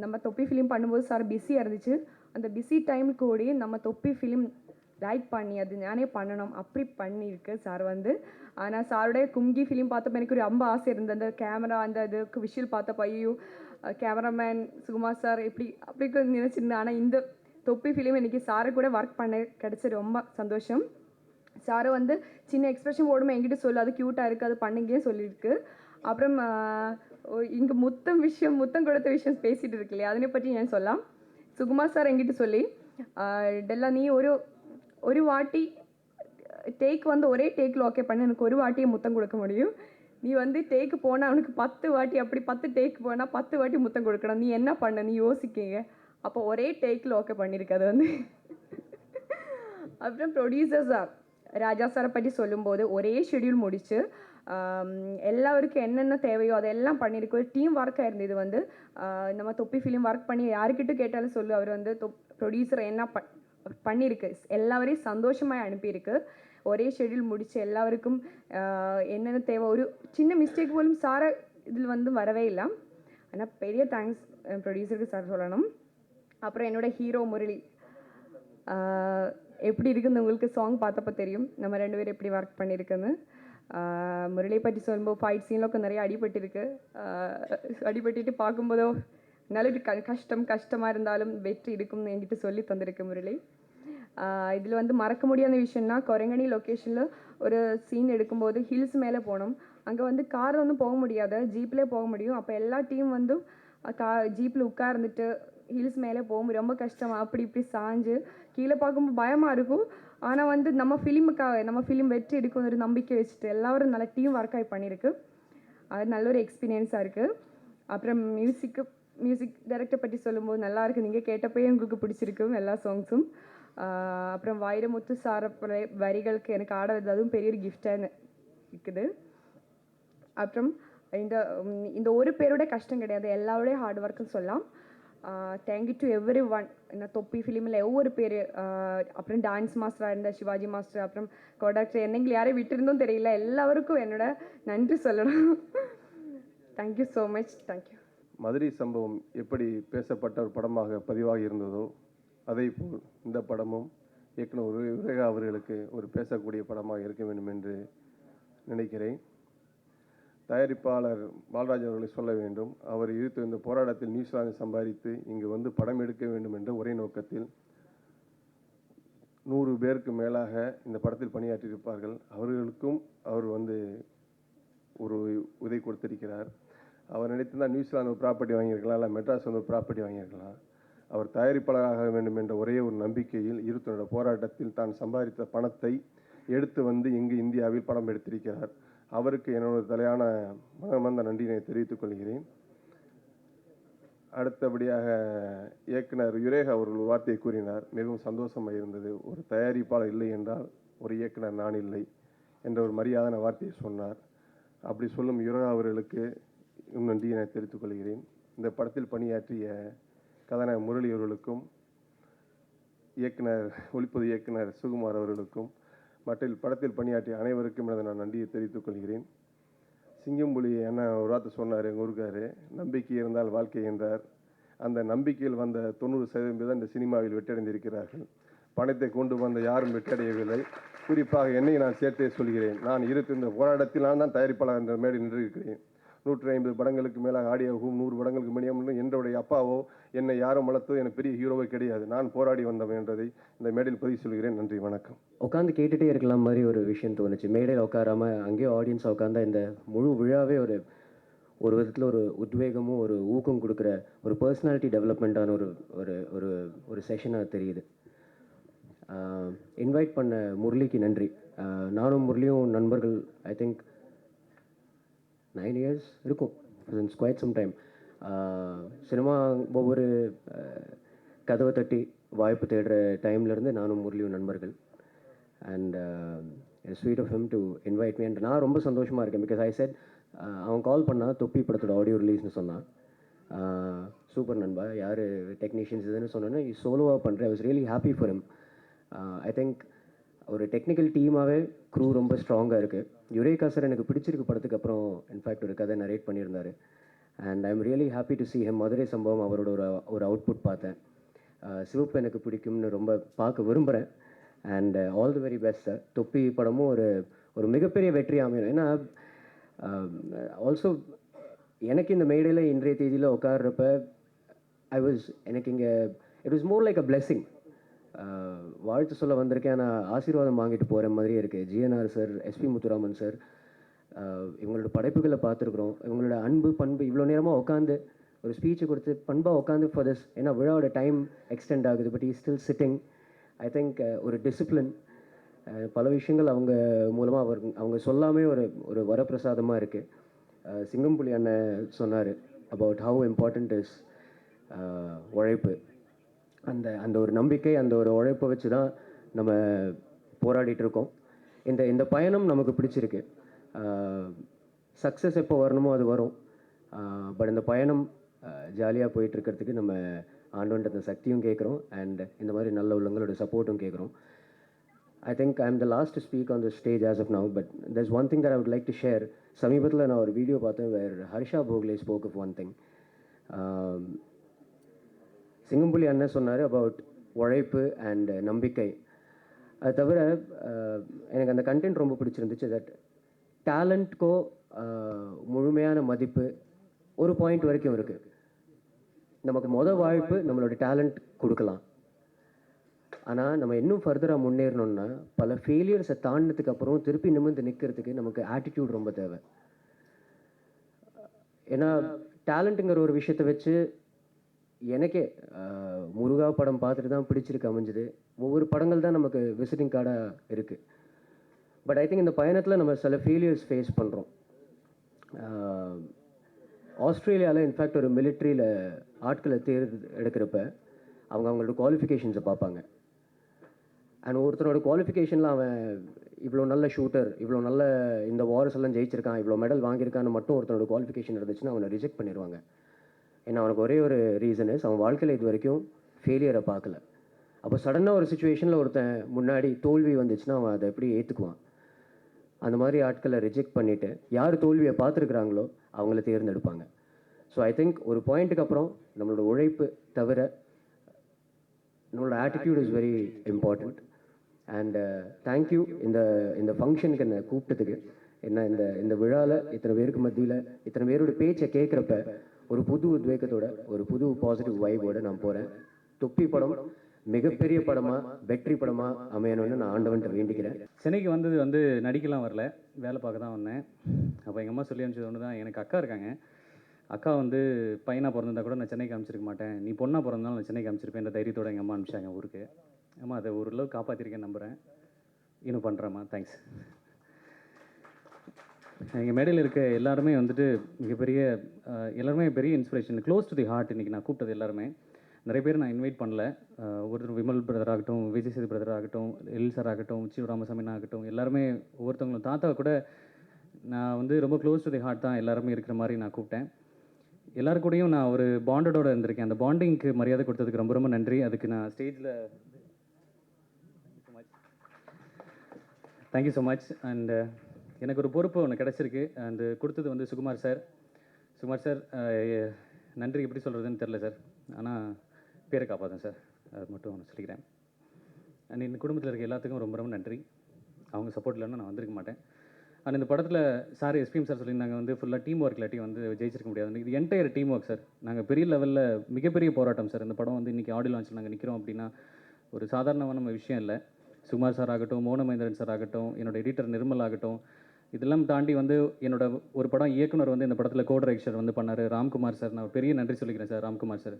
நம்ம தொப்பி ஃபிலிம் பண்ணும்போது சார் பிஸியாக இருந்துச்சு. அந்த பிஸி டைம் கூடி நம்ம தொப்பி ஃபிலிம் லைக் பண்ணி அது நானே பண்ணணும் அப்படி பண்ணியிருக்கு சார் வந்து. ஆனால் சாருடைய கும்கி ஃபிலிம் பார்த்தப்போ எனக்கு ஒரு ரொம்ப ஆசை இருந்தது. அந்த கேமரா அந்த இதுக்கு விஷுவல் பார்த்தப்போ ஐயோ கேமராமேன் சுகுமார் சார் அப்படி நினச்சிருந்தேன். ஆனால் இந்த தொப்பி ஃபிலிம் இன்றைக்கி சாரை கூட ஒர்க் பண்ண கிடச்சி ரொம்ப சந்தோஷம். சாரு வந்து சின்ன எக்ஸ்பிரஷன் போடுமே என்கிட்ட சொல்லு, அது க்யூட்டாக இருக்குது, அது பண்ணிங்கே சொல்லியிருக்கு. அப்புறம் இங்கே முத்தம் கொடுத்த விஷயம் பேசிகிட்டு இருக்கு இல்லையா, அதனை பற்றி நான் சொல்லலாம். சுகுமார் சார் என்கிட்ட சொல்லி டெல்லா நீ ஒரு வாட்டி டேக் வந்து ஒரே டேக்கில் ஓகே பண்ணி எனக்கு ஒரு வாட்டியை முத்தம் கொடுக்க முடியும். நீ வந்து டேக்கு போனால் அவனுக்கு 10 வாட்டி அப்படி 10 டேக் போனால் 10 வாட்டி முத்தம் கொடுக்கணும். நீ என்ன பண்ண நீ யோசிக்கீங்க. அப்போ ஒரே டேக்கில் ஓகே பண்ணியிருக்கு அது வந்து. அப்புறம் ப்ரொடியூசர் சார் ராஜா சாரை பற்றி சொல்லும்போது ஒரே ஷெடியூல் முடித்து எல்லாருக்கும் என்னென்ன தேவையோ அதெல்லாம் பண்ணியிருக்கு. ஒரு டீம் ஒர்க்காக இருந்து இது வந்து நம்ம தொப்பி ஃபிலிம் ஒர்க் பண்ணி யாருக்கிட்ட கேட்டாலும் சொல்லு அவர் வந்து ப்ரொடியூசர் என்ன பண்ணியிருக்கு எல்லாரையும் சந்தோஷமாக அனுப்பியிருக்கு. ஒரே ஷெடியூல் முடித்து எல்லாருக்கும் என்னென்ன தேவை ஒரு சின்ன மிஸ்டேக் போலும் சாரை இதில் வந்து வரவே இல்லை. ஆனால் பெரிய தேங்க்ஸ் ப்ரொடியூசருக்கு சார் சொல்லணும். அப்புறம் என்னோடய ஹீரோ முரளி எப்படி இருக்குன்னு உங்களுக்கு சாங் பார்த்தப்போ தெரியும் நம்ம 2 பேரும் எப்படி ஒர்க் பண்ணியிருக்குன்னு. முரளியை பற்றி சொல்லும்போது ஃபைட் சீனில் நிறைய அடிபட்டிருக்கு. அடிபட்டுட்டு பார்க்கும்போதோ நல்ல கஷ்டமாக இருந்தாலும் வெற்றி இருக்கும்னு என்கிட்ட சொல்லி தந்திருக்கு முரளி. இதில் வந்து மறக்க முடியாத விஷயம்னா கொரங்கணி லொக்கேஷனில் ஒரு சீன் எடுக்கும்போது ஹில்ஸ் மேலே போனோம். அங்கே வந்து கார் வந்து போக முடியாது, ஜீப்லேயே போக முடியும். அப்போ எல்லா டீம் வந்து ஜீப்பில் உட்கார்ந்துட்டு ஹில்ஸ் மேலே போகும்போது ரொம்ப கஷ்டமாக அப்படி இப்படி சாஞ்சு கீழே பார்க்கும்போது பயமாக இருக்கும். ஆனால் வந்து நம்ம ஃபிலிம் வெற்றி எடுக்கும் ஒரு நம்பிக்கை வச்சுட்டு எல்லோரும் நல்ல டீம் ஒர்க் ஆகி பண்ணியிருக்கு. அது நல்ல ஒரு எக்ஸ்பீரியன்ஸாக இருக்குது. அப்புறம் மியூசிக் டைரக்டர் பற்றி சொல்லும்போது நல்லாயிருக்கு. நீங்கள் கேட்டப்போயே உங்களுக்கு பிடிச்சிருக்கும் எல்லா சாங்ஸும். அப்புறம் வைரமுத்து சாரப்புரை வரிகளுக்கு எனக்கு ஆட அதுவும் பெரிய ஒரு கிஃப்டாக இருக்குது. அப்புறம் இந்த ஒரு பேரோட கஷ்டம் கிடையாது, எல்லாரோடைய ஹார்ட் ஒர்க்குன்னு சொல்லலாம். Thank you to every one. என்ன தொப்பி ஃபிலிமில் ஒவ்வொரு பேர், அப்புறம் டான்ஸ் மாஸ்டராக இருந்த சிவாஜி மாஸ்டர், அப்புறம் கோடாக்டர் என்னங்களை யாரையும் விட்டுருந்தோம் தெரியல, எல்லாருக்கும் என்னோட நன்றி சொல்லணும். Thank you so much. Thank you. Madurai சம்பவம் எப்படி பேசப்பட்ட ஒரு படமாக பதிவாகி இருந்ததோ அதே போல் இந்த படமும் இயக்குனர் விவேகா அவர்களுக்கு ஒரு பேசக்கூடிய படமாக இருக்க வேண்டும் என்று நினைக்கிறேன். தயாரிப்பாளர் பாலராஜ் அவர்களை சொல்ல வேண்டும், அவர் இருந்த இந்த போராட்டத்தில் நியூசிலாந்து சம்பாதித்து இங்கு வந்து படம் எடுக்க வேண்டும் என்ற ஒரே நோக்கத்தில் 100 பேருக்கு மேலாக இந்த படத்தில் பணியாற்றியிருப்பார்கள். அவர்களுக்கும் அவர் வந்து ஒரு உதவி கொடுத்திருக்கிறார். அவர் நினைத்திருந்தால் நியூசிலாந்து ஒரு ப்ராப்பர்ட்டி வாங்கியிருக்கலாம், இல்லை மெட்ராஸ் வந்து ஒரு ப்ராப்பர்ட்டி வாங்கியிருக்கலாம். அவர் தயாரிப்பாளராக வேண்டும் என்ற ஒரே ஒரு நம்பிக்கையில் இருத்தனோட போராட்டத்தில் தான் சம்பாதித்த பணத்தை எடுத்து வந்து இங்கு இந்தியாவில் படம் எடுத்திருக்கிறார். அவருக்கு என்னோட தலையான மனமார்ந்த நன்றியை தெரிவித்துக் கொள்கிறேன். அடுத்தபடியாக இயக்குனர் விவேகா அவர்கள் ஒரு வார்த்தையை கூறினார், மிகவும் சந்தோஷமாக இருந்தது. ஒரு தயாரிப்பாளர் இல்லை என்றால் ஒரு இயக்குனர் நான் இல்லை என்ற ஒரு மரியாதையான வார்த்தையை சொன்னார். அப்படி சொல்லும் விவேகா அவர்களுக்கு நன்றியை நான் தெரிவித்துக் கொள்கிறேன். இந்த படத்தில் பணியாற்றிய கதாநாயகர் முரளி அவர்களுக்கும் ஒளிப்பதிவு இயக்குனர் சுகுமார் அவர்களுக்கும் மற்ற படத்தில் பணியாற்றிய அனைவருக்கும் எனது நான் நன்றியை தெரிவித்துக் கொள்கிறேன். சிங்கம்புலி என்ன ஒரு வார்த்தை சொன்னார் எங்கள் ஊருக்கார், நம்பிக்கை இருந்தால் வாழ்க்கை என்றார். அந்த நம்பிக்கையில் வந்த 90% இந்த சினிமாவில் வெற்றியடைந்திருக்கிறார்கள். பணத்தை கொண்டு வந்த யாரும் வெற்றியடையவில்லை. குறிப்பாக என்னை நான் சேர்த்தே சொல்கிறேன். நான் இந்த போராட்டத்தில் நான் தான் தயாரிப்பாளர் என்ற மேடை நின்றிருக்கிறேன். 150 படங்களுக்கு மேலாக ஆடியோவும் 100 படங்களுக்கு மீடியம் என்னுடைய அப்பாவோ என்னை யாரும் வளர்த்தோ எனக்கு பெரிய ஹீரோவே கிடையாது. நான் போராடி வந்தவன் என்றதை இந்த மேடையில் பதிவு சொல்கிறேன். நன்றி, வணக்கம். உட்காந்து கேட்டுகிட்டே இருக்கலாம் மாதிரி ஒரு விஷயம் தோணுச்சு. மேடையில் உட்காராமல் அங்கேயோ ஆடியன்ஸாக உட்காந்தா இந்த முழு விழாவே ஒரு விதத்தில் ஒரு உத்வேகமும் ஒரு ஊக்கம் கொடுக்குற ஒரு பர்சனாலிட்டி டெவலப்மெண்ட்டான ஒரு செஷனாக தெரியுது. இன்வைட் பண்ண முரளிக்கு நன்றி. நானும் முரளியும் நண்பர்கள் ஐ திங்க் 9 years இருக்கும், since quite some time. Cinema ஒவ்வொரு கதவை தட்டி வாய்ப்பு தேடுற டைம்லேருந்து நானும் முரளியும் நண்பர்கள். And sweet of him to invite me. And நான் ரொம்ப சந்தோஷமாக இருக்கேன் பிகாஸ் ஐ செட் அவன் கால் பண்ணால் தொப்பி படத்தோட ஆடியோ ரிலீஸ்னு சொன்னான். சூப்பர் நண்பா, யார் டெக்னீஷியன்ஸ் இதுன்னு சொன்னோன்னே சோலோவாக பண்ணுறேன். I was really happy for him. I think ஒரு டெக்னிக்கல் டீமாகவே க்ரூ ரொம்ப ஸ்ட்ராங்காக இருக்குது. யுரேகா சார் எனக்கு பிடிச்சிருக்கு படத்துக்கு அப்புறம் இன்ஃபேக்ட் ஒரு கதை நரேட் பண்ணியிருந்தார். And I am really happy to see him. Madurai சம்பவம் அவரோட ஒரு அவுட்புட் பார்த்தேன். சிவப்பு எனக்கு பிடிக்கும்னு ரொம்ப பார்க்க விரும்புகிறேன். And all the very best sir. தொப்பி படமும் ஒரு மிகப்பெரிய வெற்றி அமையும். ஏன்னா ஆல்சோ எனக்கு இந்த மேடையில் இன்றைய தேதியில் உட்கார்றப்ப எனக்கு இங்கே it was more like a blessing. வாழ்த்து சொல்ல வந்திருக்கேன், நான் ஆசீர்வாதம் வாங்கிட்டு போகிற மாதிரியே இருக்குது. GNR sir, SP Muthuraman sir, இவங்களோட படைப்புகளை பார்த்துருக்குறோம். இவங்களோட அன்பு பண்பு இவ்வளோ நேரமாக உட்காந்து ஒரு ஸ்பீச்சை கொடுத்து பண்பாக உட்காந்து ஃபார் திஸ். ஏன்னா விழாவோட டைம் எக்ஸ்டெண்ட் ஆகுது, but E still sitting. I think ஒரு டிசிப்ளின், பல விஷயங்கள் அவங்க மூலமாக அவங்க சொல்லாமே ஒரு வரப்பிரசாதமாக இருக்குது. சிங்கம்புலி அண்ணன் சொன்னார் அபவுட் ஹவு இம்பார்ட்டண்ட் இஸ் உழைப்பு. அந்த ஒரு நம்பிக்கை, அந்த ஒரு உழைப்பை வச்சு தான் நம்ம போராடிட்டு இருக்கோம். இந்த பயணம் நமக்கு பிடிச்சிருக்கு. சக்ஸஸ் எப்போ வரணுமோ அது வரும். பட் இந்த பயணம் ஜாலியாக போயிட்டுருக்கிறதுக்கு நம்ம ஆண்டவன்ட்ட அந்த சக்தியும் கேட்குறோம். அண்ட் இந்த மாதிரி நல்ல உள்ளங்களோட சப்போர்ட்டும் கேட்குறோம். I think I'm the last to speak on the stage as of now, but there's one thing that I would like to share. சமீபத்தில் நான் ஒரு வீடியோ பார்த்தேன் where Harsha போக்லே spoke of one thing. Singampuli அண்ணன் சொன்னார் அபவுட் உழைப்பு அண்ட் நம்பிக்கை. அது தவிர எனக்கு அந்த கண்டென்ட் ரொம்ப பிடிச்சிருந்துச்சு. தட் டேலண்ட்க்கோ முழுமையான மதிப்பு ஒரு பாயிண்ட் வரைக்கும் இருக்குது. நமக்கு வாய்ப்பு நம்மளோட டேலண்ட் கொடுக்கலாம். ஆனால் நம்ம இன்னும் ஃபர்தராக முன்னேறணும்னா பல ஃபெயிலியர்ஸை தாண்டினதுக்கு அப்புறம் திருப்பி நிமிர்ந்து நிற்கிறதுக்கு நமக்கு ஆட்டிடியூட் ரொம்ப தேவை. ஏன்னா டேலண்ட்டுங்கிற ஒரு விஷயத்தை வச்சு எனக்கே முருகா படம் பார்த்துட்டு தான் பிடிச்சிருக்கு அமைஞ்சுது. ஒவ்வொரு படங்கள் தான் நமக்கு விசிட்டிங் கார்டாக இருக்குது. பட் ஐ திங்க் இந்த பயணத்தில் நம்ம சில ஃபெயிலியர்ஸ் ஃபேஸ் பண்ணுறோம். ஆஸ்திரேலியாவில் இன்ஃபேக்ட் ஒரு மிலிட்ரியில் ஆட்களை எடுக்கிறப்ப அவங்களோட குவாலிஃபிகேஷன்ஸை பார்ப்பாங்க. அண்ட் ஒருத்தனோட குவாலிஃபிகேஷனில் அவன் இவ்வளோ நல்ல ஷூட்டர், இவ்வளோ நல்ல இந்த வார்ஸ் எல்லாம் ஜெயிச்சிருக்கான், இவ்வளோ மெடல் வாங்கியிருக்கான்னு மட்டும் ஒருத்தனோட குவாலிஃபிகேஷன் இருந்துச்சுன்னா அவனை ரிஜெக்ட் பண்ணிடுவாங்க. ஏன்னா அவனுக்கு ஒரே ஒரு ரீசன் இஸ் அவன் வாழ்க்கையில் இது வரைக்கும் ஃபெயிலியரை பார்க்கல. அப்போ சடனாக ஒரு சுச்சுவேஷனில் ஒருத்தன் முன்னாடி தோல்வி வந்துச்சுன்னா அவன் அதை எப்படி ஏற்றுக்குவான்? அந்த மாதிரி ஆட்களை ரிஜெக்ட் பண்ணிவிட்டு யார் தோல்வியை பார்த்துருக்குறாங்களோ அவங்கள தேர்ந்தெடுப்பாங்க. ஸோ ஐ திங்க் ஒரு பாயிண்ட்டுக்கு அப்புறம் நம்மளோட உழைப்பு தவிர நம்மளோட attitude is very important. And thank you இந்த ஃபங்க்ஷனுக்கு என்னை கூப்பிட்டதுக்கு. என்ன இந்த விழாவில் இத்தனை பேருக்கு மத்தியில் இத்தனை பேரோட பேச்சை கேட்குறப்ப ஒரு புது உத்வேகத்தோட ஒரு புது பாசிட்டிவ் வைபோட நான் போகிறேன். தொப்பி படம் மிகப்பெரிய படமாக வெற்றி படமாக அமையணும்னு நான் ஆண்டவன்ட்ட வேண்டிக்கிறேன். சென்னைக்கு வந்தது நடிக்கலாம் வரல, வேலை பார்க்க தான் வந்தேன். அப்போ எங்கள் அம்மா சொல்லி அனுப்பிச்சது ஒன்று தான். எனக்கு அக்கா இருக்காங்க. அக்கா பையனாக பிறந்திருந்தா கூட நான் சென்னைக்கு அனுப்பிச்சிருக்க மாட்டேன், நீ பொண்ணாக பிறந்தாலும் நான் சென்னைக்கு அனுப்பிச்சிருப்பேன் தைரியத்தோடு எங்கள் அம்மா அனுப்பிச்சாங்க ஊருக்கு. அம்மா அதை ஓரளவு காப்பாற்றிருக்கேன் நம்புகிறேன். இன்னும் பண்ணுறேம்மா, தேங்க்ஸ். எங்கள் மேடையில் இருக்க எல்லாருமே மிகப்பெரிய எல்லாருமே பெரிய inspiration, close to the heart. இன்றைக்கி நான் கூப்பிட்டது எல்லாருமே நிறைய பேர் நான் இன்வைட் பண்ணல. ஒருத்தர் விமல் பிரதர் ஆகட்டும், விஜய் சேது பிரதர் ஆகட்டும், எல் சார் ஆகட்டும், சி ராமசாமி ஆகட்டும், எல்லாருமே ஒவ்வொருத்தவங்களும் தாத்தா கூட நான் ரொம்ப க்ளோஸ் டு தி ஹார்ட் தான் எல்லாருமே இருக்கிற மாதிரி நான் கூப்பிட்டேன். எல்லாரு கூடயும் நான் ஒரு பாண்டடோடு இருந்திருக்கேன். அந்த பாண்டிங்க்கு மரியாதை கொடுத்ததுக்கு ரொம்ப ரொம்ப நன்றி. அதுக்கு நான் ஸ்டேஜில் தேங்க்யூ ஸோ மச். அண்ட் எனக்கு ஒரு பொறுப்பு ஒன்று கிடச்சிருக்கு. அந்த கொடுத்தது சுகுமார் சார். சுகுமார் சார் நன்றி எப்படி சொல்கிறதுன்னு தெரில சார், ஆனால் பேரை காப்பாற்றேன் சார், அது மட்டும் ஒன்று சொல்லிக்கிறேன். அண்ட் இந்த குடும்பத்தில் இருக்க எல்லாத்துக்கும் ரொம்ப ரொம்ப நன்றி. அவங்க சப்போர்ட் இல்லைன்னா நான் வந்திருக்க மாட்டேன். அண்ட் இந்த படத்தில் சார் எஸ்பிஎம் சார் சொல்லியிருந்தாங்க ஃபுல்லாக டீம் ஒர்க் இல்லாட்டி ஜெயிச்சிருக்க முடியாது. இது என்டையர் டீம் ஒர்க் சார். நாங்கள் பெரிய லெவலில் மிகப்பெரிய போராட்டம் சார். இந்த படம் இன்றைக்கி ஆடியோ லான்ச்சில் நாங்கள் நிற்கிறோம் அப்படின்னா ஒரு சாதாரணமான விஷயம் இல்லை. சுகுமார் சார் ஆகட்டும், மோனமேந்திரன் சார் ஆகட்டும், என்னோட எடிட்டர் நிர்மல் ஆகட்டும், இதெல்லாம் தாண்டி என்னோட ஒரு படம் இயக்குனர் இந்த படத்தில் கோட் ரைக்ஷர் பண்ணார் ராம்குமார் சார். நான் பெரிய நன்றி சொல்லிக்கிறேன் சார் ராம்குமார் சார்.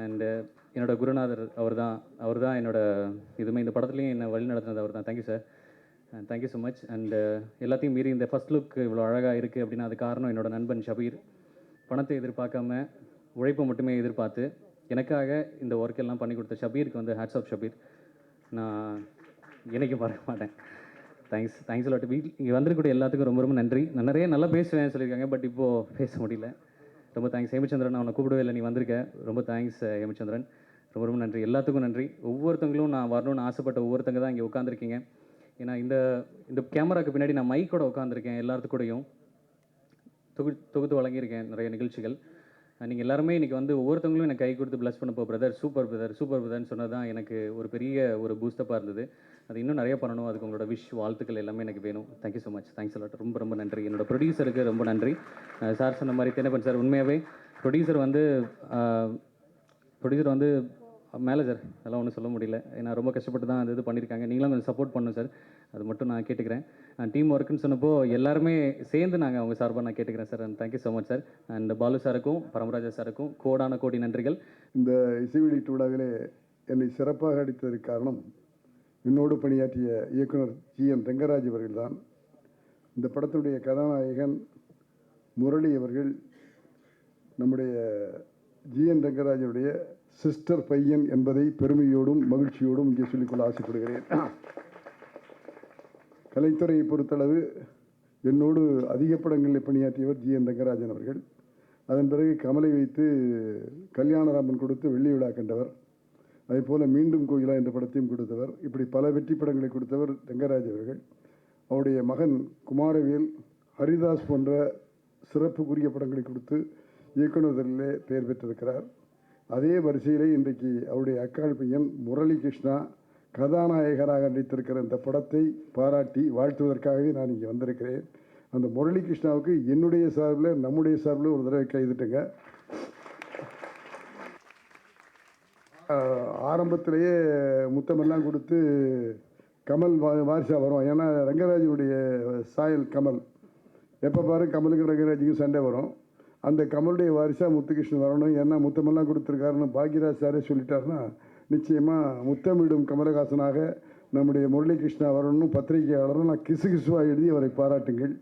அண்டு என்னோட குருநாதர் அவர் தான் என்னோட இதுவுமே இந்த படத்துலையும் என்னை வழி நடத்துனது அவர் தான். Thank you sir, thank you so much. And எல்லாத்தையும் மீறி இந்த ஃபஸ்ட் லுக் இவ்வளோ அழகாக இருக்குது அப்படின்னா அது காரணம் என்னோட நண்பன் ஷபீர். பணத்தை எதிர்பார்க்காம உழைப்பை மட்டுமே எதிர்பார்த்து எனக்காக இந்த ஒர்க் எல்லாம் பண்ணி கொடுத்த ஷபீருக்கு ஹேட்ஸ் ஆஃப் ஷபீர். நான் என்னைக்கு மறக்க மாட்டேன். Thanks lot. இங்கே வந்திருக்கக்கூடிய எல்லாத்துக்கும் ரொம்ப ரொம்ப நன்றி. நான் நிறைய நல்லா பேசுவேன் சொல்லியிருக்காங்க, பட் இப்போது பேச முடியல. ரொம்ப தேங்க்ஸ் ஹேமச்சந்திரன். நான் உன்னை கூப்பிடவே இல்லை, நீ வந்திருக்க. ரொம்ப தேங்க்ஸ் ஹேமச்சந்திரன். ரொம்ப ரொம்ப நன்றி. எல்லாத்துக்கும் நன்றி. ஒவ்வொருத்தங்களும் நான் வரணும்னு ஆசைப்பட்ட ஒவ்வொருத்தங்க தான் இங்கே உட்காந்துருக்கீங்க. ஏன்னா இந்த கேமராக்கு பின்னாடி நான் மைக்கோட உட்காந்துருக்கேன். எல்லாத்துக்கூடையும் தொகுத்து வழங்கியிருக்கேன் நிறைய நிகழ்ச்சிகள். நீங்கள் எல்லாருமே இன்றைக்கி வந்து ஒவ்வொருத்தவங்களும் எனக்கு கை கொடுத்து ப்ளஸ் பண்ணப்போ பிரதர் சூப்பர் பிரதர்னு சொன்னது தான் எனக்கு ஒரு பெரிய ஒரு பூஸ்டப்பாக இருந்தது. அது இன்னும் நிறைய பண்ணணும். அதுக்கு உங்களோட வாழ்த்துக்கள் எல்லாமே எனக்கு வேணும். Thank you so much. Thanks a lot. ரொம்ப ரொம்ப நன்றி. என்னோட ப்ரொடியூசருக்கு ரொம்ப நன்றி. சார் சொன்ன மாதிரி தென்னப்பன் சார் உண்மையாகவே ப்ரொடியூசர் வந்து மேலே சார் அதெல்லாம் ஒன்றும் சொல்ல முடியல. ஏன்னா ரொம்ப கஷ்டப்பட்டு தான் அது இது பண்ணியிருக்காங்க. நீங்களும் கொஞ்சம் சப்போர்ட் பண்ணணும் சார், அது மட்டும் நான் கேட்டுக்கிறேன். டீம் ஒர்க்குன்னு சொன்னப்போ எல்லாருமே சேர்ந்து நாங்கள் அவங்க சார்பாக நான் கேட்டுக்கிறேன் sir. And thank you so much sir. And Balu சாருக்கும் பரமராஜா சாருக்கும் கோடான கோடி நன்றிகள். இந்த இசை வெளியீட்டு விழாவிலே என்னை சிறப்பாக அடித்ததற்கு காரணம் என்னோடு பணியாற்றிய இயக்குனர் ஜி.என். ரெங்கராஜ் அவர்கள்தான். இந்த படத்துடைய கதாநாயகன் முரளி அவர்கள் நம்முடைய ஜி.என். ரெங்கராஜனுடைய சிஸ்டர் பையன் என்பதை பெருமையோடும் மகிழ்ச்சியோடும் இங்கே சொல்லிக்கொள்ள ஆசைப்படுகிறேன். கலைத்துறையை பொறுத்தளவு என்னோடு அதிக படங்களில் பணியாற்றியவர் ஜி.என். ரெங்கராஜன் அவர்கள். அதன் பிறகு கமலை வைத்து கல்யாணராமன் கொடுத்து வெள்ளி விழா கண்டவர். அதேபோல் மீண்டும் கோயிலா என்ற படத்தையும் கொடுத்தவர். இப்படி பல வெற்றி படங்களை கொடுத்தவர் ரெங்கராஜ் அவர்கள். அவருடைய மகன் குமாரவேல், ஹரிதாஸ் போன்ற சிறப்புக்குரிய படங்களை கொடுத்து இயக்குநர்களிலே பெயர் பெற்றிருக்கிறார். அதே வரிசையிலே இன்றைக்கு அவருடைய அக்காள் பையன் முரளி கிருஷ்ணா கதாநாயகராக நடித்திருக்கிற இந்த படத்தை பாராட்டி வாழ்த்துவதற்காகவே நான் இங்கே வந்திருக்கிறேன். அந்த முரளி கிருஷ்ணாவுக்கு என்னுடைய சார்பில் நம்முடைய சார்பில் ஒரு தடவை கைதுட்டுங்க. ஆரம்பத்திலேயே முத்தமெல்லாம் கொடுத்து கமல் வாரிசாக வரும். ஏன்னா ரங்கராஜனுடைய சாயல் கமல், எப்போ பாரு கமலுக்கு ரங்கராஜுக்கும் சண்டை வரும். அந்த கமலுடைய வாரிசாக முத்துகிருஷ்ணன் வரணும். ஏன்னா முத்தமெல்லாம் கொடுத்துருக்காருன்னு பாக்யராஜ் சாரே சொல்லிட்டாருன்னா நிச்சயமாக முத்தமிடும் கமலஹாசனாக நம்முடைய முரளிகிருஷ்ணா வரணும்னு பத்திரிகையாளரும் நான் கிசுகிசுவாக எழுதி அவரை பாராட்டுங்கள்.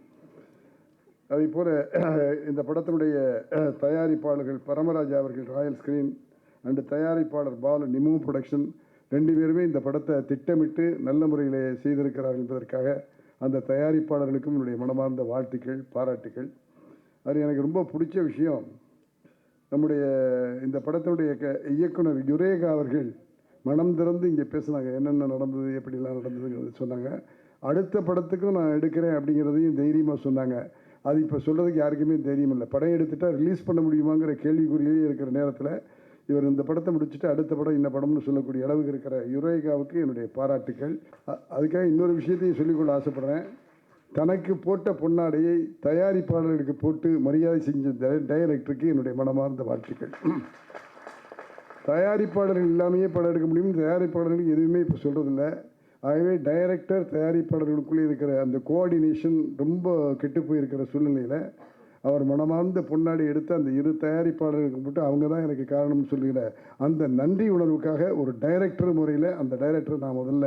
அதே போல் இந்த படத்தினுடைய தயாரிப்பாளர்கள் பரமராஜா அவர்கள் ராயல் ஸ்க்ரீன் அண்டு தயாரிப்பாளர் பாலு நிமோ ப்ரொடக்ஷன் 2 பேருமே இந்த படத்தை திட்டமிட்டு நல்ல முறையில் செய்திருக்கிறார்கள் என்பதற்காக அந்த தயாரிப்பாளர்களுக்கும் என்னுடைய மனமார்ந்த வாழ்த்துக்கள், பாராட்டுக்கள். அது எனக்கு ரொம்ப பிடிச்ச விஷயம், நம்முடைய இந்த படத்தினுடைய இயக்குனர் யுரேகா அவர்கள் மனம் திறந்து இங்கே பேசுனாங்க. என்னென்ன நடந்தது, எப்படிலாம் நடந்ததுங்கிறது சொன்னாங்க. அடுத்த படத்துக்கும் நான் எடுக்கிறேன் அப்படிங்கிறதையும் தைரியமாக சொன்னாங்க. அது இப்போ சொல்கிறதுக்கு யாருக்குமே தைரியம் இல்லை. படம் எடுத்துட்டால் ரிலீஸ் பண்ண முடியுமாங்கிற கேள்விக்குறியே இருக்கிற நேரத்தில் இவர் இந்த படத்தை முடிச்சுட்டு அடுத்த படம் இந்த படம்னு சொல்லக்கூடிய அளவுக்கு இருக்கிற யுரேகாவுக்கு என்னுடைய பாராட்டுக்கள். அதுக்காக இன்னொரு விஷயத்தையும் சொல்லிக்கொள்ள ஆசைப்படுறேன். தனக்கு போட்ட பொன்னாடையை தயாரிப்பாளர்களுக்கு போட்டு மரியாதை செஞ்ச டைரக்டருக்கு என்னுடைய மனமார்ந்த வாழ்த்துக்கள். தயாரிப்பாளர்கள் இல்லாமையே படம் எடுக்க முடியும். தயாரிப்பாளர்களுக்கு எதுவுமே இப்போ சொல்கிறதில்ல. ஆகவே டைரக்டர் தயாரிப்பாளர்களுக்குள்ளே இருக்கிற அந்த கோஆர்டினேஷன் ரொம்ப கெட்டு போயிருக்கிற சூழ்நிலையில் அவர் மனமார்ந்த பொன்னாடி எடுத்து அந்த 2 தயாரிப்பாளர்களுக்கு போட்டு அவங்க தான் எனக்கு காரணம்னு சொல்லுகிற அந்த நன்றி உணர்வுக்காக ஒரு டைரக்டர் முறையில் அந்த டைரக்டரை நான் முதல்ல